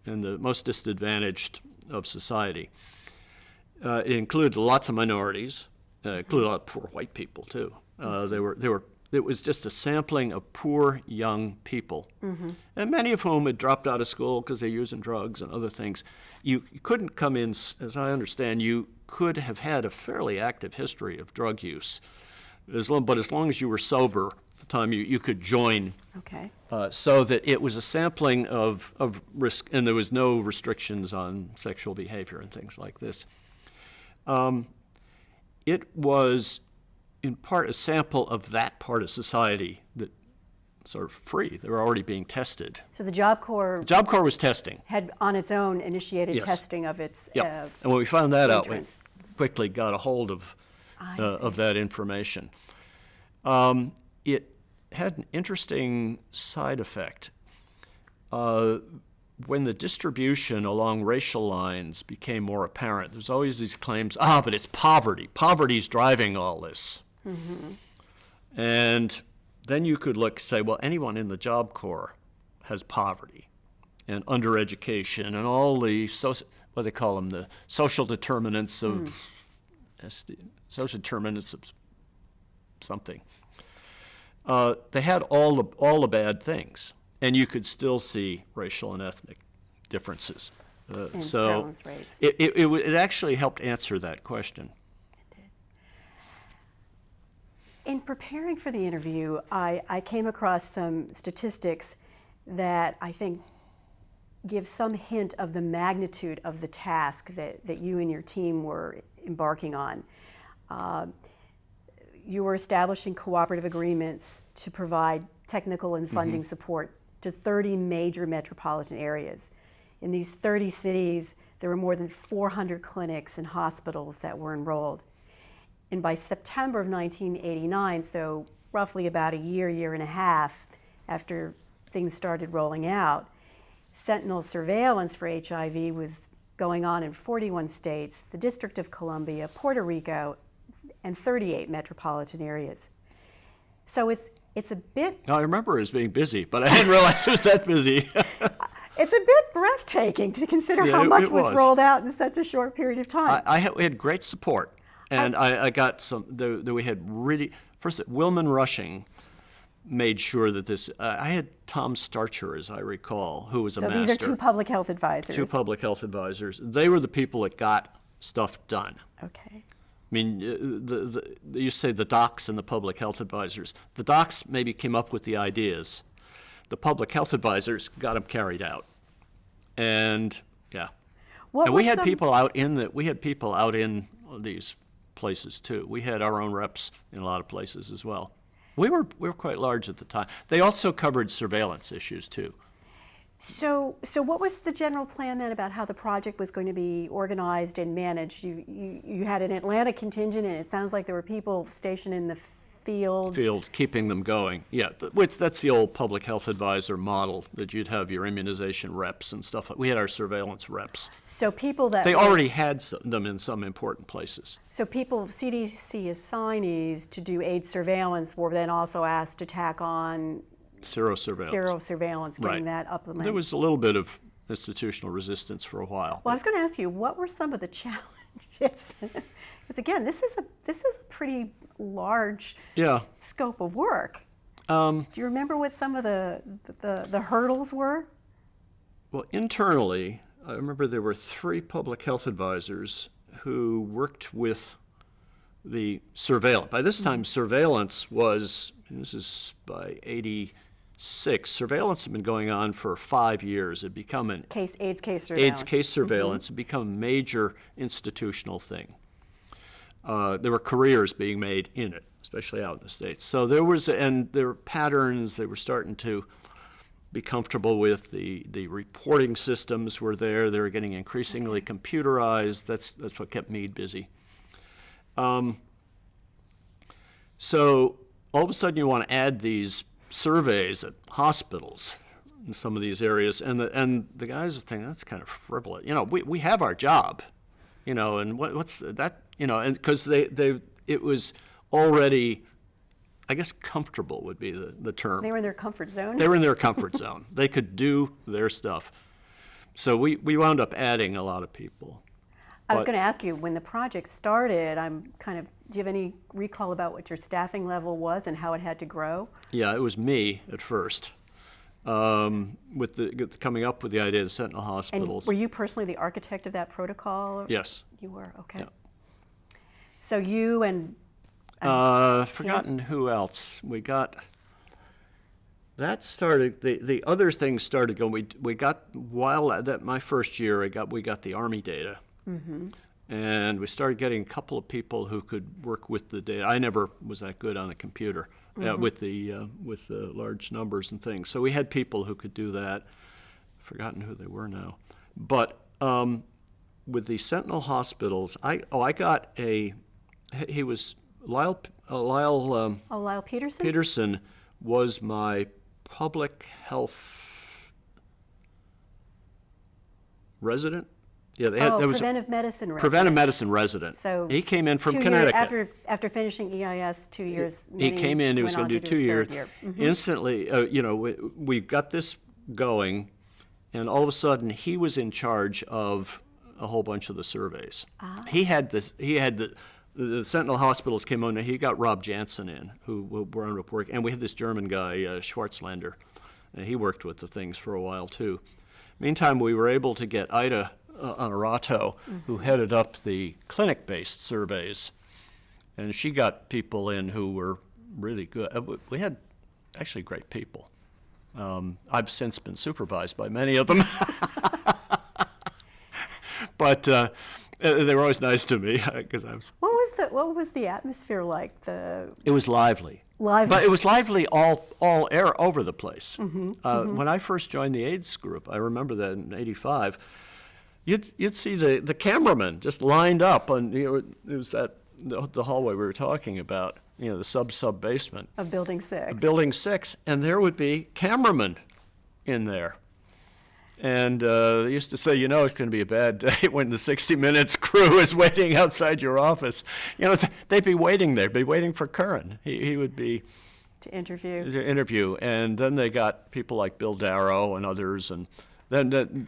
and the most disadvantaged of society. It included lots of minorities. It included a lot of poor white people too. It was just a sampling of poor young people, and many of whom had dropped out of school because they're using drugs and other things. You couldn't come in, as I understand, you could have had a fairly active history of drug use, but as long as you were sober at the time, you could join. Okay. So that it was a sampling of risk, and there was no restrictions on sexual behavior and things like this. It was in part a sample of that part of society that sort of free. They were already being tested. So the Job Corps Was testing. had on its own initiated Yes. testing of its And when we found that out, we entrance. quickly got a hold of that information. It had an interesting side effect. When the distribution along racial lines became more apparent, there's always these claims, but it's poverty. Poverty's driving all this. And then you could say, well, anyone in the Job Corps has poverty and undereducation and all the, what they call them, the social determinants of, social determinants of something. They had all the bad things. And you could still see racial and ethnic differences. So it actually helped answer that question. It did. In preparing for the interview, I came across some statistics that I think give some hint of the magnitude of the task that you and your team were embarking on. You were establishing cooperative agreements to provide technical and funding support to 30 major metropolitan areas. In these 30 cities, there were more than 400 clinics and hospitals that were enrolled. And by September of 1989, so roughly about a year and a half after things started rolling out, sentinel surveillance for HIV was going on in 41 states, the District of Columbia, Puerto Rico, and 38 metropolitan areas. So it's a bit... I remember it as being busy, but I didn't realize it was that busy. It's a bit breathtaking to consider how much was rolled out in such a short period of time. We had great support, and I got some, we had really, first, Willman Rushing made sure that this, I had Tom Starcher, as I recall, who was a master. So these are two public health advisors. Two public health advisors. They were the people that got stuff done. Okay. I mean, you say the docs and the public health advisors. The docs maybe came up with the ideas. The public health advisors got them carried out. And we had people out in these places too. We had our own reps in a lot of places as well. We were quite large at the time. They also covered surveillance issues too. So what was the general plan then about how the project was going to be organized and managed? You had an Atlanta contingent, and it sounds like there were people stationed in the field. Keeping them going. Yeah, that's the old public health advisor model, that you'd have your immunization reps and stuff. We had our surveillance reps. So people that... They already had them in some important places. So people, CDC assignees to do AIDS surveillance, were then also asked to tack on Serosurveillance. serosurveillance, getting that up the There was a little bit of institutional resistance for a while. Well, I was going to ask you, what were some of the challenges? Because again, this is a pretty large scope of work. Do you remember what some of the hurdles were? Well, internally, I remember there were 3 public health advisors who worked with the surveillance. By this time, surveillance was, this is by 86, surveillance had been going on for 5 years. It had become an AIDS case surveillance. AIDS case surveillance had become a major institutional thing. There were careers being made in it, especially out in the States. So there were patterns they were starting to be comfortable with. The reporting systems were there. They were getting increasingly computerized. That's what kept me busy. So all of a sudden you want to add these surveys at hospitals in some of these areas, and the guys are thinking that's kind of frivolous. We have our job, and what's that, and because it was already, I guess, comfortable would be the term. They were in their comfort zone. They were in their comfort zone. They could do their stuff. So we wound up adding a lot of people. I was going to ask you, when the project started, do you have any recall about what your staffing level was and how it had to grow? Yeah, it was me at first, with coming up with the idea of Sentinel hospitals. And were you personally the architect of that protocol? Yes. You were, okay. Yeah. So you and... forgotten who else. We got... That started, the other things started going. We got, my first year, we got the Army data. Mm-hmm. And we started getting a couple of people who could work with the data. I never was that good on a computer with the large numbers and things. So we had people who could do that. Forgotten who they were now. But with the Sentinel hospitals, I got he was Lyle Peterson? Peterson was my public health resident. Yeah, there was preventive medicine resident. Preventive medicine resident. So he came in from 2 Connecticut. Years after finishing EIS, 2 years. He came in. He was going to do 2 years. Year. Mm-hmm. Instantly, we got this going, and all of a sudden he was in charge of a whole bunch of the surveys. Ah. He had the Sentinel hospitals came on. He got Rob Jansen in, who wound up working, and we had this German guy Schwarzlander, and he worked with the things for a while too. Meantime, we were able to get Ida Honorato, who headed up the clinic-based surveys, and she got people in who were really good. We had actually great people. I've since been supervised by many of them, but they were always nice to me because I was. What was the atmosphere like? It was lively. But it was lively all over the place. Mm-hmm, when I first joined the AIDS group, I remember that in '85. You'd see the cameraman just lined up on, it was the hallway we were talking about, the sub basement of Building 6. Building 6, and there would be cameramen in there. And they used to say, it's going to be a bad day when the 60 Minutes crew is waiting outside your office. They'd be waiting there, be waiting for Curran. He would be to interview. And then they got people like Bill Darrow and others, and then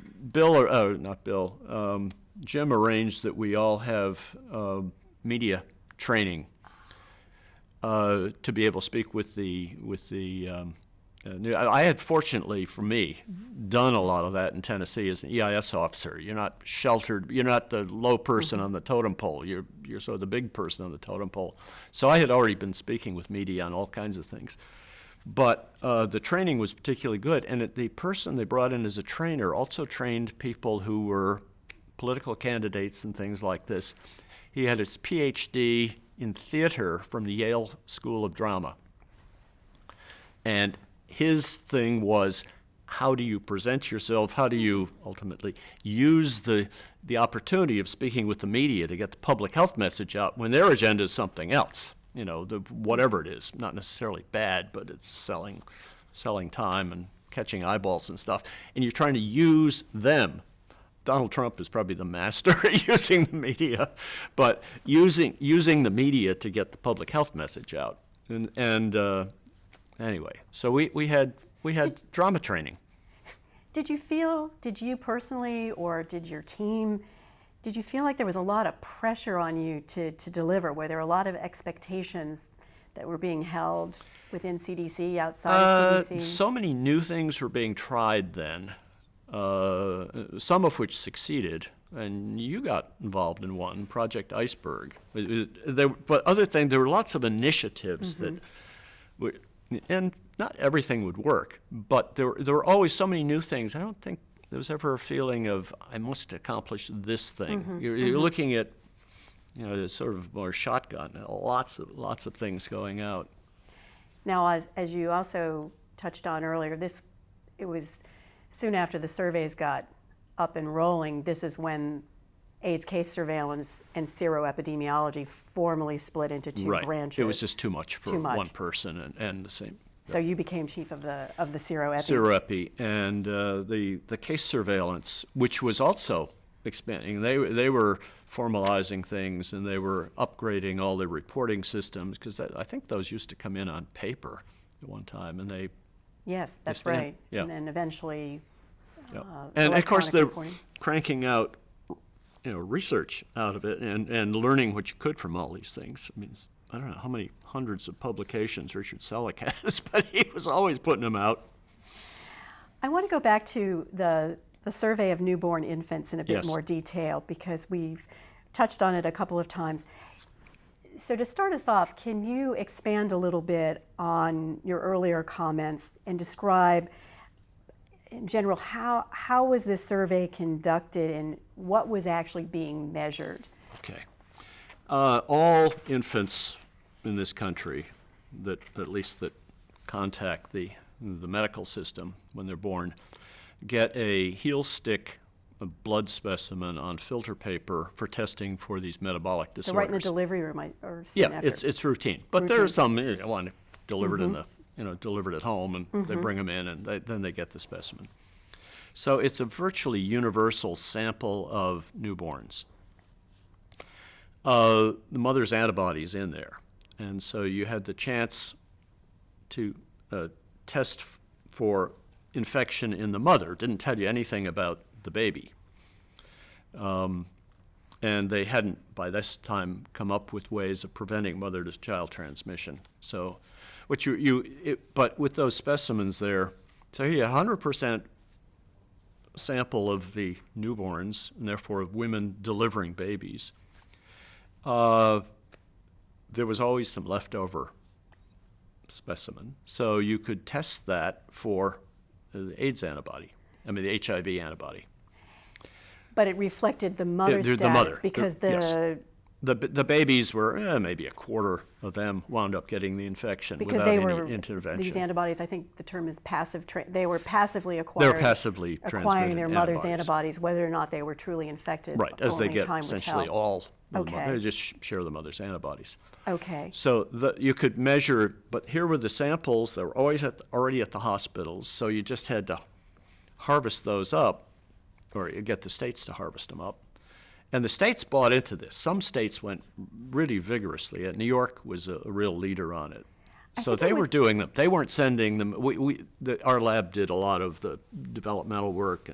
Jim arranged that we all have media training to be able to speak with the I had, fortunately for me, done a lot of that in Tennessee as an EIS officer. You're not sheltered. You're not the low person on the totem pole. You're sort of the big person on the totem pole. So I had already been speaking with media on all kinds of things. But the training was particularly good. And the person they brought in as a trainer also trained people who were political candidates and things like this. He had his PhD in theater from the Yale School of Drama. And his thing was, how do you present yourself? How do you ultimately use the opportunity of speaking with the media to get the public health message out when their agenda is something else? Whatever it is, not necessarily bad, but it's selling time and catching eyeballs and stuff. And you're trying to use them. Donald Trump is probably the master at using the media, but using the media to get the public health message out. And Anyway, so we had drama training. Did you personally, or did your team, did you feel like there was a lot of pressure on you to deliver? Were there a lot of expectations that were being held within CDC, outside of CDC? So many new things were being tried then, some of which succeeded, and you got involved in one, Project Iceberg. But other things, there were lots of initiatives that would, and not everything would work, but there were always so many new things. I don't think there was ever a feeling of, I must accomplish this thing. You're looking at, sort of more shotgun, lots of things going out. Now, as you also touched on earlier, it was soon after the surveys got up and rolling. This is when AIDS case surveillance and seroepidemiology formally split into two branches. It was just too much for one person and the same. So you became chief of the seroepi. Seroepi, and the case surveillance, which was also expanding. They were formalizing things, and they were upgrading all their reporting systems, because I think those used to come in on paper at one time, and they. Yes, that's right. Yeah. And then eventually. And of course they're reporting. cranking out, research out of it, and learning what you could from all these things. I mean, I don't know how many hundreds of publications Richard Selleck has, but he was always putting them out. I want to go back to the survey of newborn infants in a bit Yes. more detail, because we've touched on it a couple of times. So to start us off, can you expand a little bit on your earlier comments and describe, in general, how was this survey conducted and what was actually being measured? Okay. All infants in this country that contact the medical system when they're born get a heel stick, a blood specimen on filter paper for testing for these metabolic disorders. So right in the delivery room or soon after? It's routine. But there are some want it delivered delivered at home, and they bring them in, and then they get the specimen. So it's a virtually universal sample of newborns. The mother's antibodies in there, and so you had the chance to test for infection in the mother. Didn't tell you anything about the baby. And they hadn't, by this time, come up with ways of preventing mother-to-child transmission. So, but with those specimens there, so you had 100% sample of the newborns, and therefore of women delivering babies. There was always some leftover specimen, so you could test that for the AIDS antibody, the HIV antibody. But it reflected the mother's status, the mother, because the babies were maybe a quarter of them wound up getting the infection without any intervention. These antibodies, I think the term is passive. They were passively acquired. They're passively acquiring their transmitted mother's antibodies, whether or not they were truly infected. Right, as they get time essentially will tell. all. Okay. They just share the mother's antibodies. Okay. So you could measure, but here were the samples that were always already at the hospitals, so you just had to harvest those up, or you get the states to harvest them up. And the states bought into this. Some states went really vigorously, and New York was a real leader on it. So they were doing them. They weren't sending them. Our lab did a lot of the developmental work.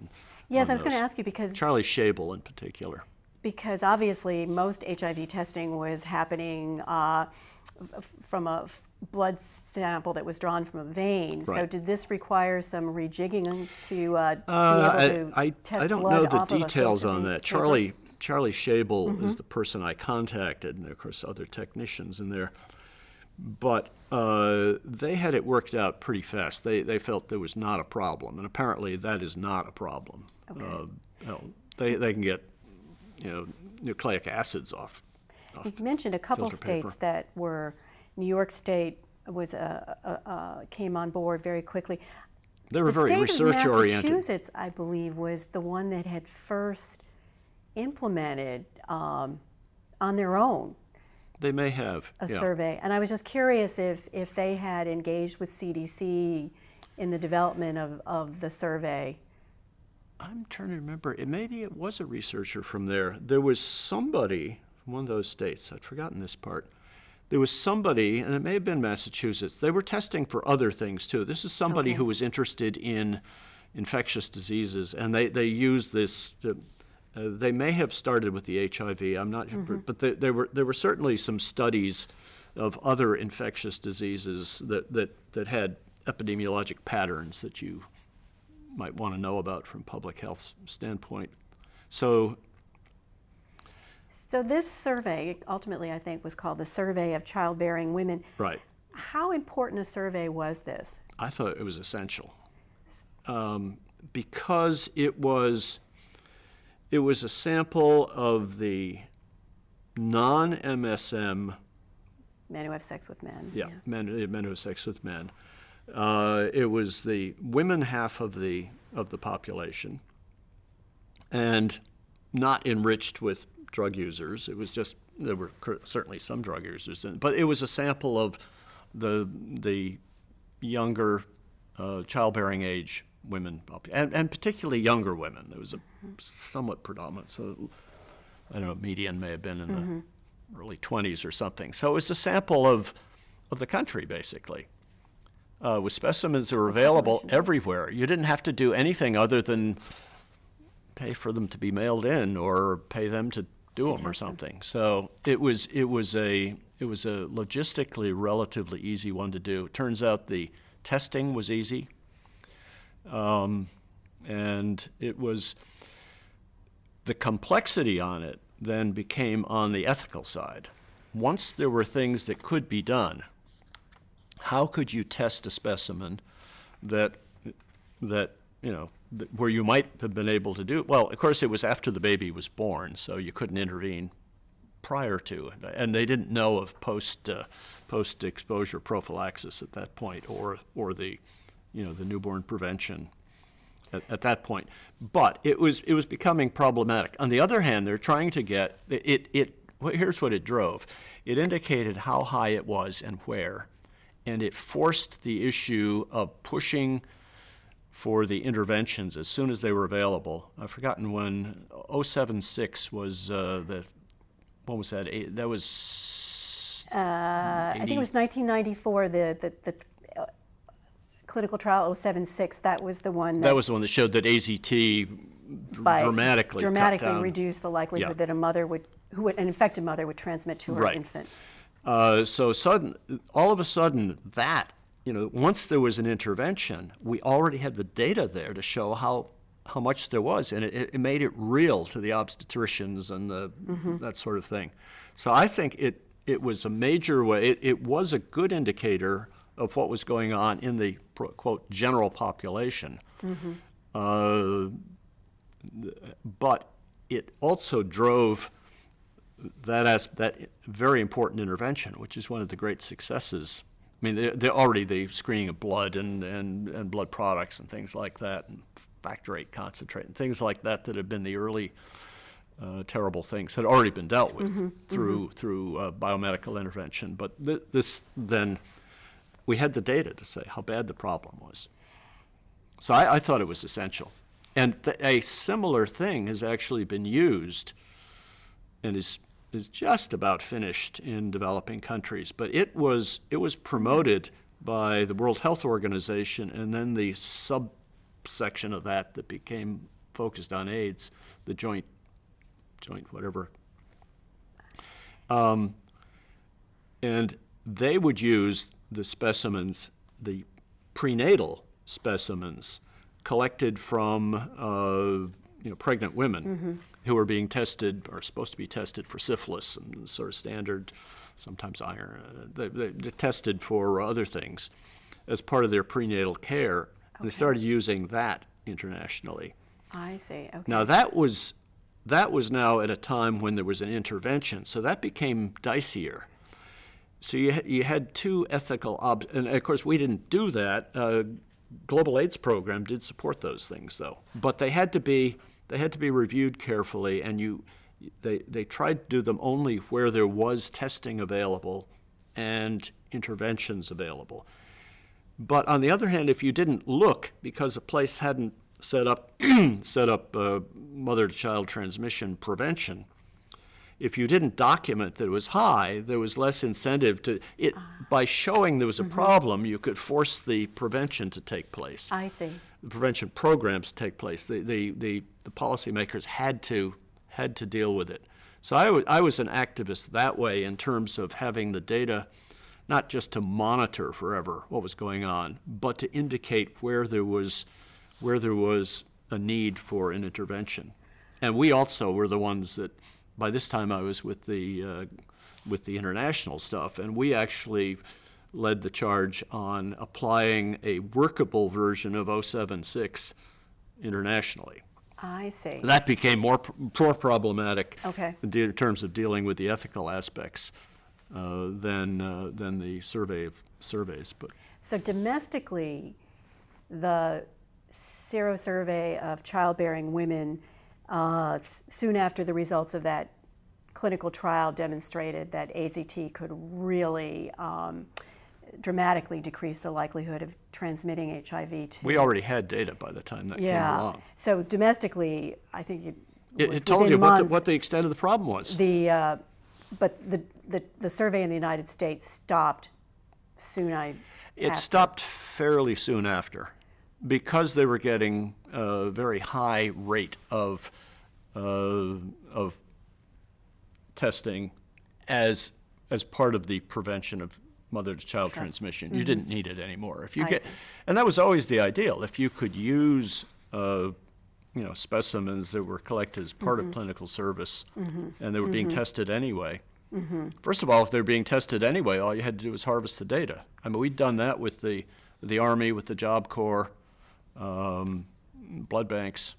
Yes, I was going to ask you, because Charlie Schabel in particular. Because obviously most HIV testing was happening from a blood sample that was drawn from a vein. Right. So did this require some rejigging to be able to test I don't blood know the off of a details on that. Charlie Schabel is the person I contacted, and of course other technicians in there. But they had it worked out pretty fast. They felt there was not a problem, and apparently that is not a problem. Okay. They can get nucleic acids off. You mentioned a couple states that were, New York State was came on board very quickly. They were very research oriented. Massachusetts, I believe, was the one that had first implemented on their own. They may have a survey, and I was just curious if they had engaged with CDC in the development of the survey. I'm trying to remember. Maybe it was a researcher from there. There was somebody from one of those states, I'd forgotten this part, there was somebody, and it may have been Massachusetts, they were testing for other things too. This is somebody Okay. who was interested in infectious diseases, and they used this. They may have started with the HIV. I'm not sure, but there were certainly some studies of other infectious diseases that had epidemiologic patterns that you might want to know about from public health standpoint. So this survey, ultimately I think was called the Survey of Childbearing Women. right. How important a survey was this? I thought it was essential because it was a sample of the non-MSM. Men who have sex with men. Yeah, men who have sex with men. It was the women half of the population, and not enriched with drug users. It was just, there were certainly some drug users, but it was a sample of the younger childbearing age women, and particularly younger women. There was a somewhat predominant, so I don't know, median may have been in the early 20s or something. So it was a sample of the country, basically, with specimens that were available everywhere. You didn't have to do anything other than pay for them to be mailed in or pay them to do them or something. So it was a logistically relatively easy one to do. Turns out the testing was easy, and it was the complexity on it then became on the ethical side. Once there were things that could be done, how could you test a specimen that where you might have been able to do? Well, of course, it was after the baby was born, so you couldn't intervene prior to, and they didn't know of post-exposure prophylaxis at that point, or the newborn prevention at that point. But it was becoming problematic. On the other hand, they're trying to get it. Here's what it drove. It indicated how high it was and where, and it forced the issue of pushing for the interventions as soon as they were available. I've forgotten when 076 was when was that? That was I think it was 1994. The clinical trial 076. That was the one. That was the one that showed that AZT dramatically cut down. Reduced the likelihood that an infected mother would transmit to her infant. So all of a sudden, that once there was an intervention, we already had the data there to show how much there was, and it made it real to the obstetricians and that sort of thing. So I think it was a major way. It was a good indicator of what was going on in the quote general population, but it also drove that very important intervention, which is one of the great successes. I mean, they're already the screening of blood and blood products and things like that, and factor VIII concentrate and things like that have been the early terrible things had already been dealt with through biomedical intervention. But this then, we had the data to say how bad the problem was. So I thought it was essential. And a similar thing has actually been used and is just about finished in developing countries. But it was promoted by the World Health Organization, and then the subsection of that became focused on AIDS, the joint whatever. And they would use the specimens, the prenatal specimens collected from pregnant women who are being tested, or supposed to be tested for syphilis and sort of standard, sometimes iron. They're tested for other things as part of their prenatal care. Okay. And they started using that internationally. I see. Okay. Now that was now at a time when there was an intervention, so that became dicier. So you had two ethical and of course we didn't do that. Global AIDS program did support those things though, but they had to be reviewed carefully, and they tried to do them only where there was testing available and interventions available. But on the other hand, if you didn't look because a place hadn't set up mother-to-child transmission prevention, if you didn't document that it was high, there was less incentive to it. By showing there was a problem, you could force the prevention to take place. I see. The prevention programs to take place. The policymakers had to deal with it. So I was an activist that way in terms of having the data, not just to monitor forever what was going on, but to indicate where there was a need for an intervention. And we also were the ones that, by this time I was with the international stuff, and we actually led the charge on applying a workable version of 076 internationally. I see. That became more problematic Okay. in terms of dealing with the ethical aspects than the surveys. But So domestically, the serosurvey of childbearing women, soon after the results of that clinical trial demonstrated that AZT could really dramatically decrease the likelihood of transmitting HIV to... we already had data by the time that came along. So domestically, I think It told you what the extent of the problem was. But the survey in the United States stopped soon It stopped fairly soon after, because they were getting a very high rate of testing as part of the prevention of mother-to-child transmission. You didn't need it anymore. If you and that was always the ideal. If you could use specimens that were collected as part of clinical service, and they were being tested anyway. First of all, if they're being tested anyway, all you had to do was harvest the data. I mean, we'd done that with the Army, with the Job Corps, blood banks.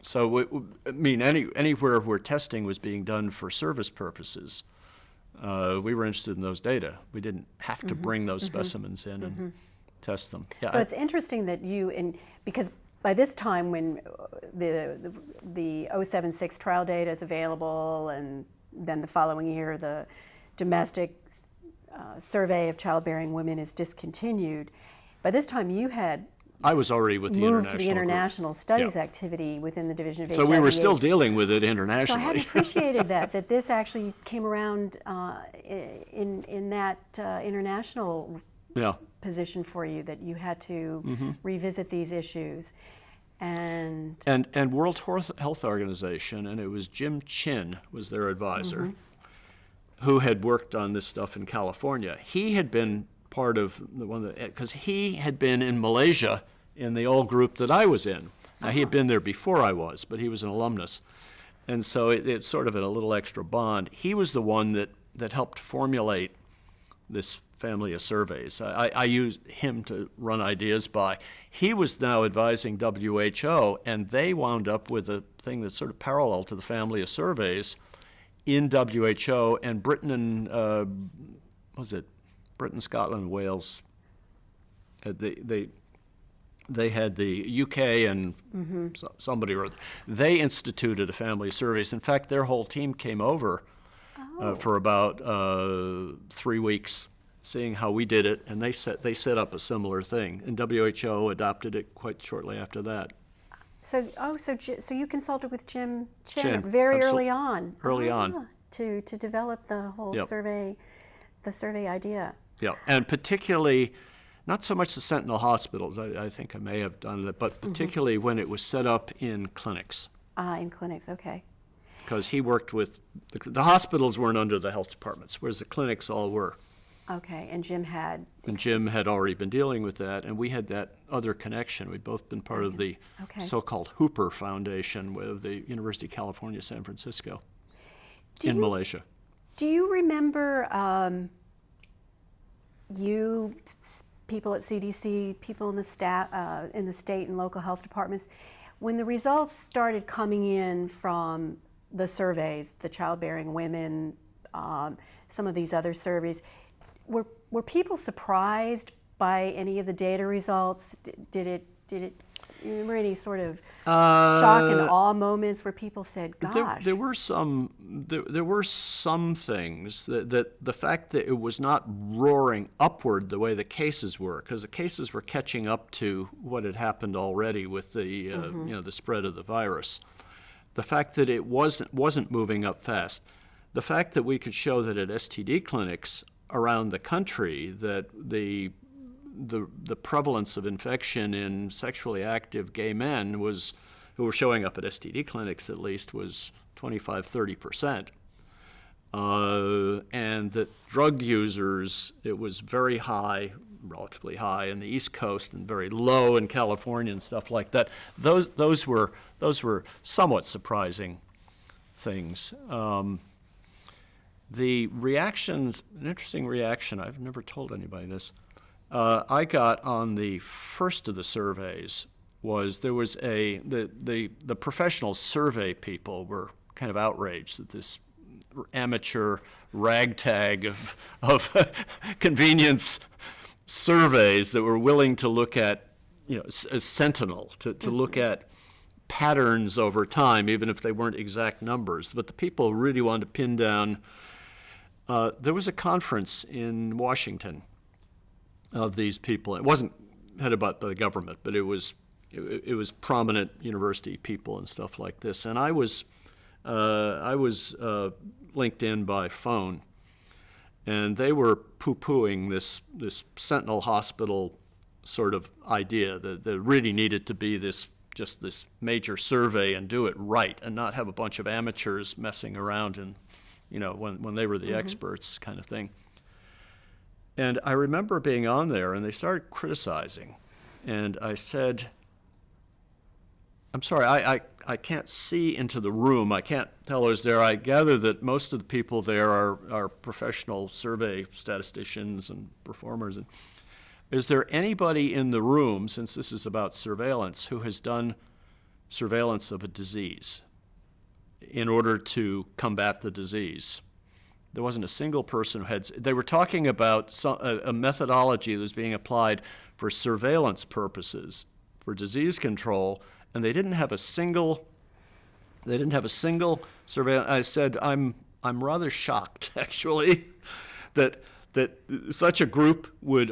So, anywhere where testing was being done for service purposes, we were interested in those data. We didn't have to bring those specimens in and test them. Yeah, so it's interesting that because by this time when the 076 trial data is available, and then the following year the domestic survey of childbearing women is discontinued, by this time you had I was already with the moved to the international studies Yeah. activity within the Division of So HIV. we were still dealing with it So I internationally. hadn't appreciated that this actually came around in that international Yeah. position for you, that you had to revisit these issues. And World Health Organization, and it was Jim Chin was their advisor, who had worked on this stuff in California. He had been part of the one because he had been in Malaysia in the old group that I was in. Now he had been there before I was, but he was an alumnus, and so it's sort of a little extra bond. He was the one that helped formulate this family of surveys. I used him to run ideas by. He was now advising WHO, and they wound up with a thing that's sort of parallel to the family of surveys in WHO, and Britain and Britain, Scotland, Wales. They had the UK and somebody or other. They instituted a family of surveys. In fact, their whole team came over for about 3 weeks, seeing how we did it, and they set up a similar thing, and WHO adopted it quite shortly after that. so you consulted with Jim Chin Chin, very early on. Early on. To develop the whole Yep. survey idea. Yeah, and particularly, not so much the Sentinel hospitals, I think I may have done it, but particularly when it was set up in clinics. In clinics, okay. Because he worked with, the hospitals weren't under the health departments, whereas the clinics all were. Okay, and Jim had... And Jim had already been dealing with that, and we had that other connection. We'd both been part of the so-called Hooper Foundation with the University of California, San Francisco, in Malaysia. Do you remember people at CDC, people in the staff, in the state and local health departments, when the results started coming in from the surveys, the childbearing women, some of these other surveys, were people surprised by any of the data results? Did it you remember any sort of shock and awe moments where people said, "Gosh"? There were some things that the fact that it was not roaring upward the way the cases were, because the cases were catching up to what had happened already with the the spread of the virus. The fact that it wasn't moving up fast. the fact that we could show that at STD clinics around the country that the prevalence of infection in sexually active gay men who were showing up at STD clinics at least, was 25-30%. And that drug users, it was very high, relatively high in the East Coast and very low in California and stuff like that. Those were somewhat surprising things. The reactions, an interesting reaction, I've never told anybody this, I got on the first of the surveys was there was the professional survey people were kind of outraged that this amateur ragtag of convenience surveys that were willing to look at, a sentinel, to look at patterns over time, even if they weren't exact numbers. But the people really wanted to pin down. There was a conference in Washington of these people. It wasn't headed by the government, but it was prominent university people and stuff like this. And I was linked in by phone, and they were poo-pooing this Sentinel Hospital sort of idea that there really needed to be this major survey and do it right, and not have a bunch of amateurs messing around and when they were the experts kind of thing. And I remember being on there, and they started criticizing. And I said, I'm sorry, I can't see into the room. I can't tell who's there. I gather that most of the people there are professional survey statisticians and performers. And is there anybody in the room, since this is about surveillance, who has done surveillance of a disease in order to combat the disease? There wasn't a single person who had. They were talking about a methodology that was being applied for surveillance purposes, for disease control, and they didn't have a single surveillance. I said, I'm rather shocked, actually, that such a group would,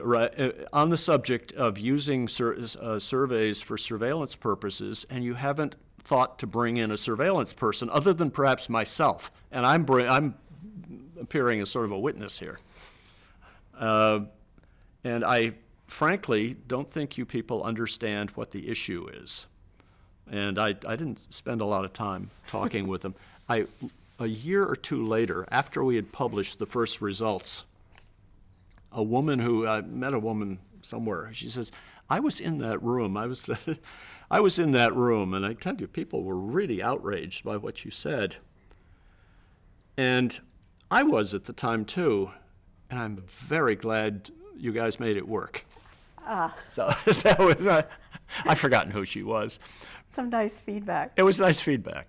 on the subject of using surveys for surveillance purposes, and you haven't thought to bring in a surveillance person other than perhaps myself, and I'm appearing as sort of a witness here. And I frankly don't think you people understand what the issue is. And I didn't spend a lot of time talking with them. A year or two later, after we had published the first results, I met a woman somewhere. She says, I was in that room. I was in that room, and I tell you, people were really outraged by what you said. And I was at the time too, and I'm very glad you guys made it work. So that was, I've forgotten who she was. Some nice feedback. It was nice feedback.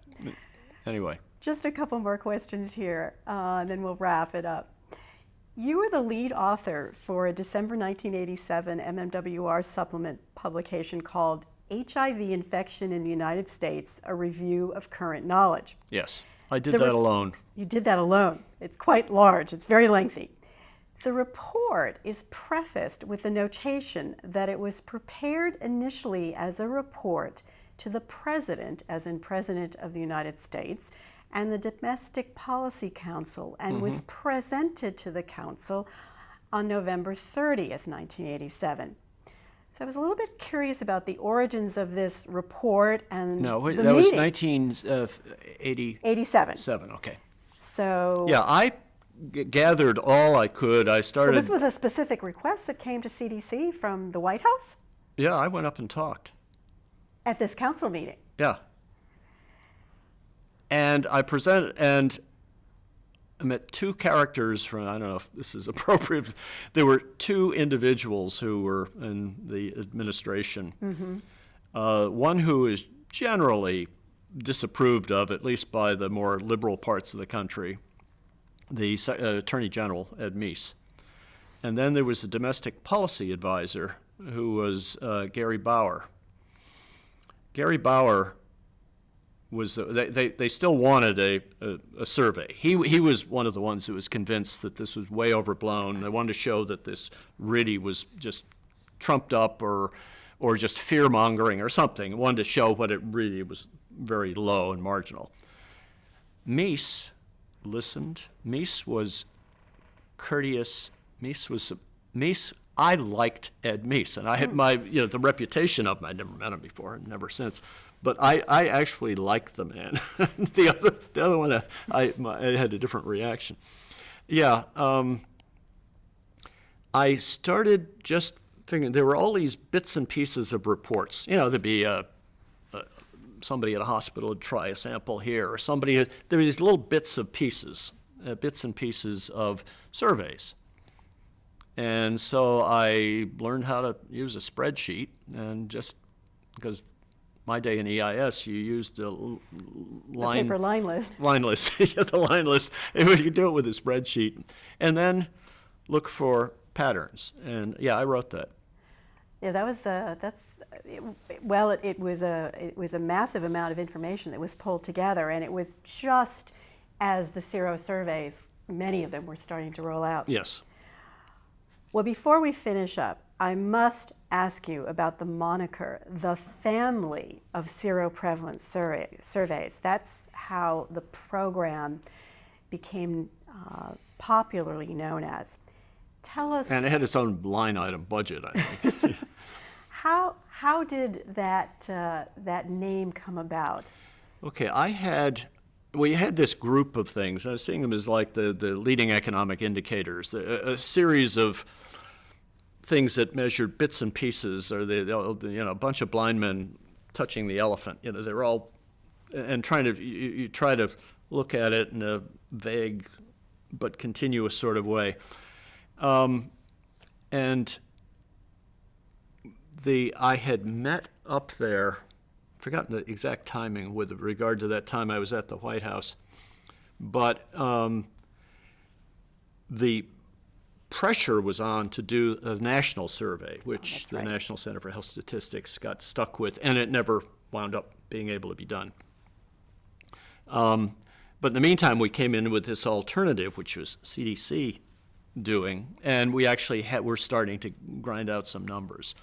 Anyway. Just a couple more questions here, and then we'll wrap it up. You were the lead author for a December 1987 MMWR supplement publication called HIV Infection in the United States, a Review of Current Knowledge. Yes, I did that alone. You did that alone. It's quite large. It's very lengthy. The report is prefaced with the notation that it was prepared initially as a report to the President, as in President of the United States, and the Domestic Policy Council, and was presented to the Council on November 30th, 1987. So I was a little bit curious about the origins of this report and the meeting. Was 1987. 7, okay. So yeah, I gathered all I could. I started. So this was a specific request that came to CDC from the White House? Yeah, I went up and talked. At this council meeting? Yeah. And I presented, and I met two characters from, I don't know if this is appropriate, there were two individuals who were in the administration. One who is generally disapproved of, at least by the more liberal parts of the country, the Attorney General, Ed Meese. And then there was the domestic policy advisor, who was Gary Bauer. Gary Bauer was, they still wanted a survey. He was one of the ones who was convinced that this was way overblown. They wanted to show that this really was just trumped up or just fear-mongering or something. They wanted to show what it really was, very low and marginal. Meese listened. Meese was courteous. I liked Ed Meese, and I had the reputation of him. I'd never met him before, never since. But I actually liked the man. the other one, I had a different reaction. Yeah, I started just figuring there were all these bits and pieces of reports. There'd be somebody at a hospital would try a sample here, or there were these little bits and pieces of surveys. And so I learned how to use a spreadsheet, and just because my day in EIS, you used the paper line list. Line list, yeah, the line list. And you could do it with a spreadsheet, and then look for patterns. And yeah, I wrote that. Yeah, that was it was a massive amount of information that was pulled together, and it was just as the sero surveys, many of them were starting to roll out. Yes. Well, before we finish up, I must ask you about the moniker, the family of seroprevalence surveys. That's how the program became popularly known as. Tell us. And it had its own line item budget, I think. How did that name come about? Okay, we had this group of things. I was seeing them as like the leading economic indicators, a series of things that measured bits and pieces, or a bunch of blind men touching the elephant. They're all, and you try to look at it in a vague but continuous sort of way. And I had met up there, forgotten the exact timing with regard to that time I was at the White House, but the pressure was on to do a national survey, which the National Center for Health Statistics got stuck with, and it never wound up being able to be done. But in the meantime, we came in with this alternative, which was CDC doing, and we actually were starting to grind out some numbers.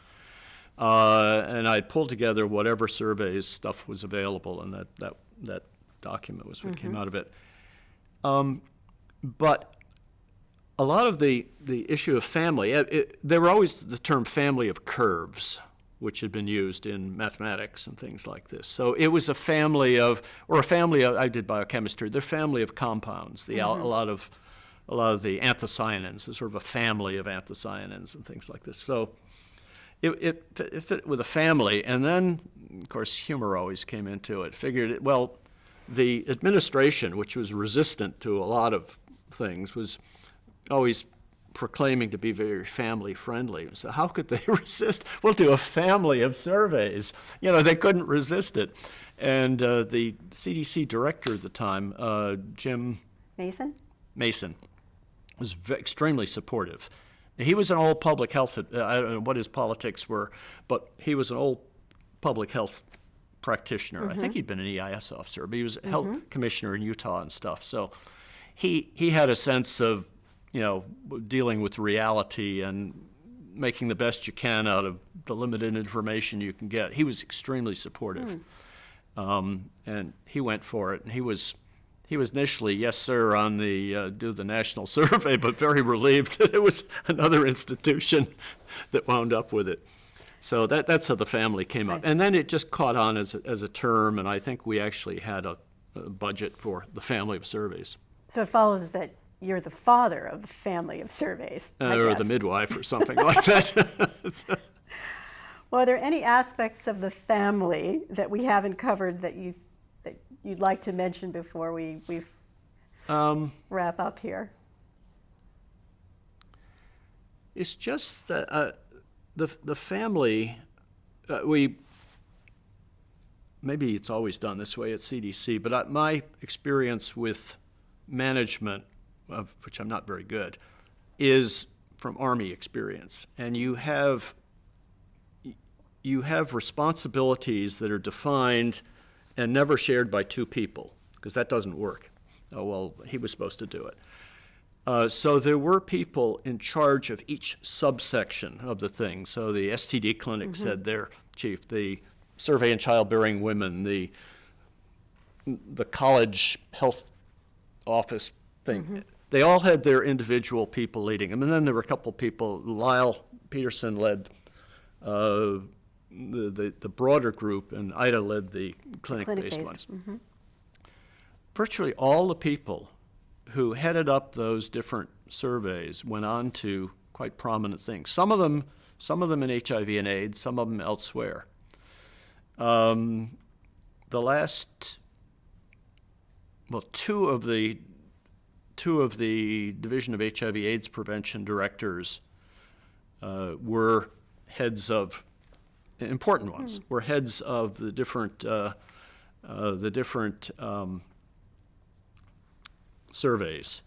And I pulled together whatever surveys stuff was available, and that document was what came out of it. But a lot of the issue of family, there were always the term family of curves, which had been used in mathematics and things like this. So it was a family of, I did biochemistry, they're family of compounds, a lot of the anthocyanins, is sort of a family of anthocyanins and things like this. So it fit with a family, and then, of course, humor always came into it. The administration, which was resistant to a lot of things, was always proclaiming to be very family-friendly. So how could they resist? We'll do a family of surveys. They couldn't resist it. And the CDC director at the time, Jim Mason, was extremely supportive. He was an old public health, I don't know what his politics were, but he was an old public health practitioner. I think he'd been an EIS officer, but he was a health commissioner in Utah and stuff. So he had a sense of, dealing with reality and making the best you can out of the limited information you can get. He was extremely supportive. And he went for it, and he was initially, yes, sir, on the do the national survey, but very relieved that it was another institution that wound up with it. So that's how the family came up. And then it just caught on as a term, and I think we actually had a budget for the family of surveys. So it follows that you're the father of the family of surveys. Or the midwife or something like that. Well, are there any aspects of the family that we haven't covered that you'd like to mention before we wrap up here? It's just that the family, maybe it's always done this way at CDC, but my experience with management, of which I'm not very good, is from Army experience. And you have responsibilities that are defined and never shared by two people, because that doesn't work. Oh, well, he was supposed to do it. So there were people in charge of each subsection of the thing. So the STD clinics had their chief, the survey in childbearing women, the college health office thing. They all had their individual people leading them, and then there were a couple people. Lyle Peterson led the broader group, and Ida led the clinic-based ones. Virtually all the people who headed up those different surveys went on to quite prominent things. Some of them in HIV and AIDS, some of them elsewhere. The last, well, two of the Division of HIV/AIDS prevention directors were heads of important ones. Were heads of the different surveys.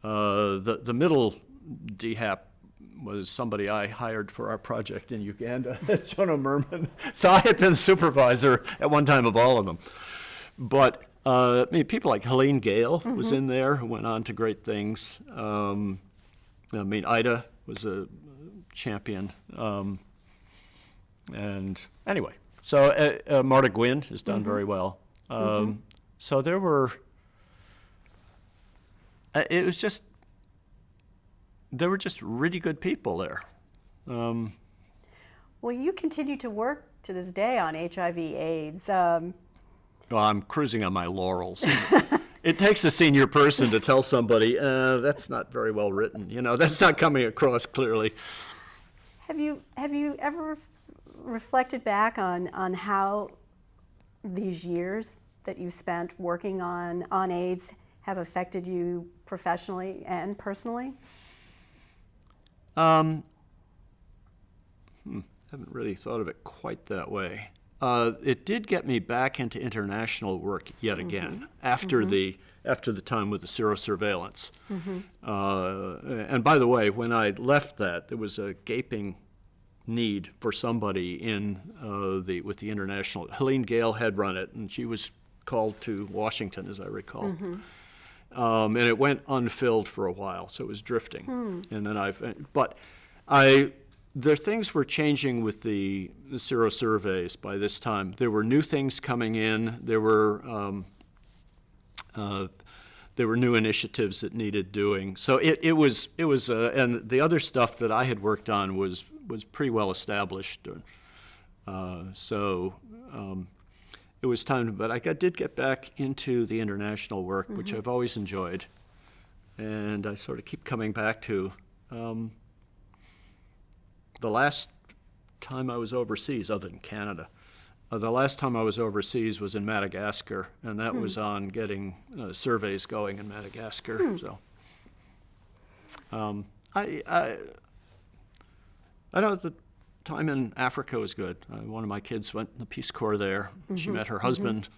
The middle DHAP was somebody I hired for our project in Uganda, Jonah Merman. So I had been supervisor at one time of all of them. But I mean, people like Helene Gale was in there, who went on to great things. I mean, Ida was a champion. And anyway, so Marta Gwynn has done very well. So there were, there were just really good people there. Well, you continue to work to this day on HIV/AIDS. Well, I'm cruising on my laurels. It takes a senior person to tell somebody, that's not very well written. You know, that's not coming across clearly. Have you ever reflected back on how these years that you spent working on AIDS have affected you professionally and personally? Haven't really thought of it quite that way. It did get me back into international work yet again after the time with the serosurveillance. And by the way, when I left that, there was a gaping need for somebody in with the international. Helene Gale had run it, and she was called to Washington, as I recall. And it went unfilled for a while, so it was drifting. And then things were changing with the serosurveys by this time. There were new things coming in. There were new initiatives that needed doing. So it was, and the other stuff that I had worked on was pretty well established. It was time, but I did get back into the international work, which I've always enjoyed, and I sort of keep coming back to. The last time I was overseas, other than Canada, the last time I was overseas was in Madagascar, and that was on getting surveys going in Madagascar. So, I know the time in Africa was good. One of my kids went in the Peace Corps there. She met her husband,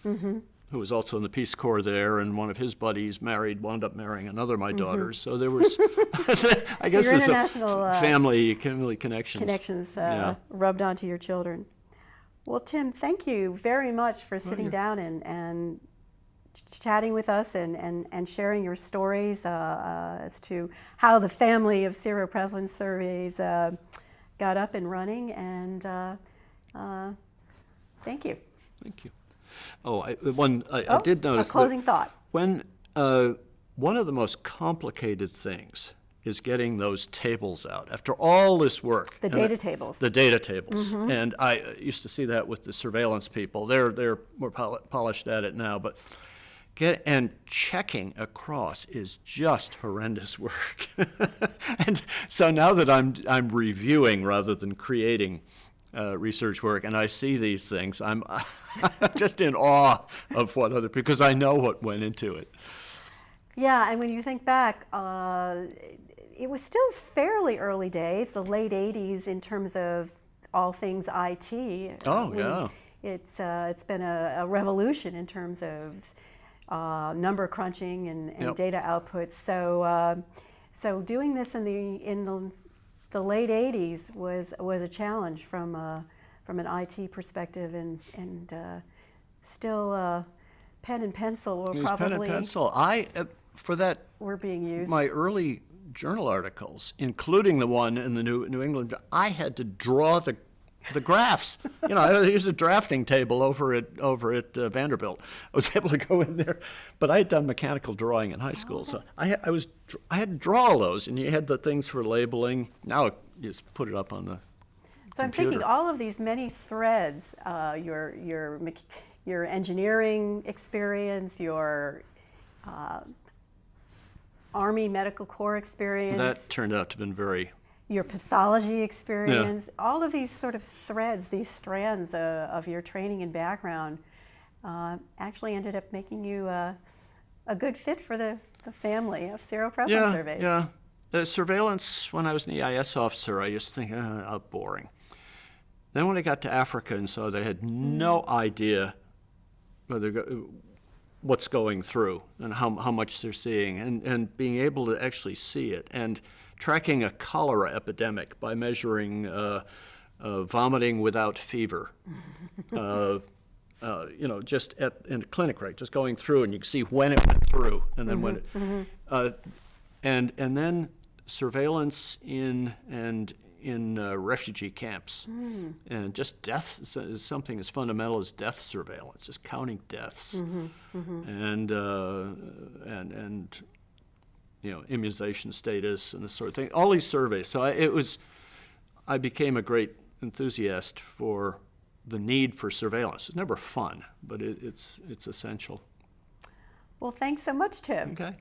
who was also in the Peace Corps there, and one of his buddies wound up marrying another of my daughters. So there was, I guess, there's a family connections rubbed onto your children. Well, Tim, thank you very much for sitting down and chatting with us and sharing your stories as to how the family of seroprevalence surveys got up and running, and thank you. Thank you. I did notice a closing thought. When one of the most complicated things is getting those tables out after all this work. The data tables. The data tables, and I used to see that with the surveillance people. They're more polished at it now, but checking across is just horrendous work. And so now that I'm reviewing rather than creating research work, and I see these things, I'm just in awe of because I know what went into it. Yeah, and when you think back, it was still fairly early days, the late 80s, in terms of all things IT. It's been a revolution in terms of number crunching and data outputs. So doing this in the late 80s was a challenge from an IT perspective, and still pen and pencil were probably pen and pencil. were being used. My early journal articles, including the one in the New England, I had to draw the the graphs. You know, I used a drafting table over at Vanderbilt. I was able to go in there, but I had done mechanical drawing in high school, so I had to draw all those, and you had the things for labeling. Now you just put it up on the So I'm computer. thinking all of these many threads, your engineering experience, your Army Medical Corps experience. That turned out to have been very... Your pathology experience, all of these sort of threads, these strands of your training and background actually ended up making you a good fit for the family of seroprevalence surveys. Yeah, the surveillance, when I was an EIS officer, I used to think, oh, boring. Then when I got to Africa and saw they had no idea what's going through and how much they're seeing, and being able to actually see it, and tracking a cholera epidemic by measuring vomiting without fever. You know, just in a clinic, right? Just going through, and you can see when it went through, and then when it, and then surveillance in refugee camps, and just death is something as fundamental as death surveillance, just counting deaths, and you know, immunization status and this sort of thing. All these surveys. So I became a great enthusiast for the need for surveillance. It's never fun, but it's essential. Well, thanks so much, Tim. Okay.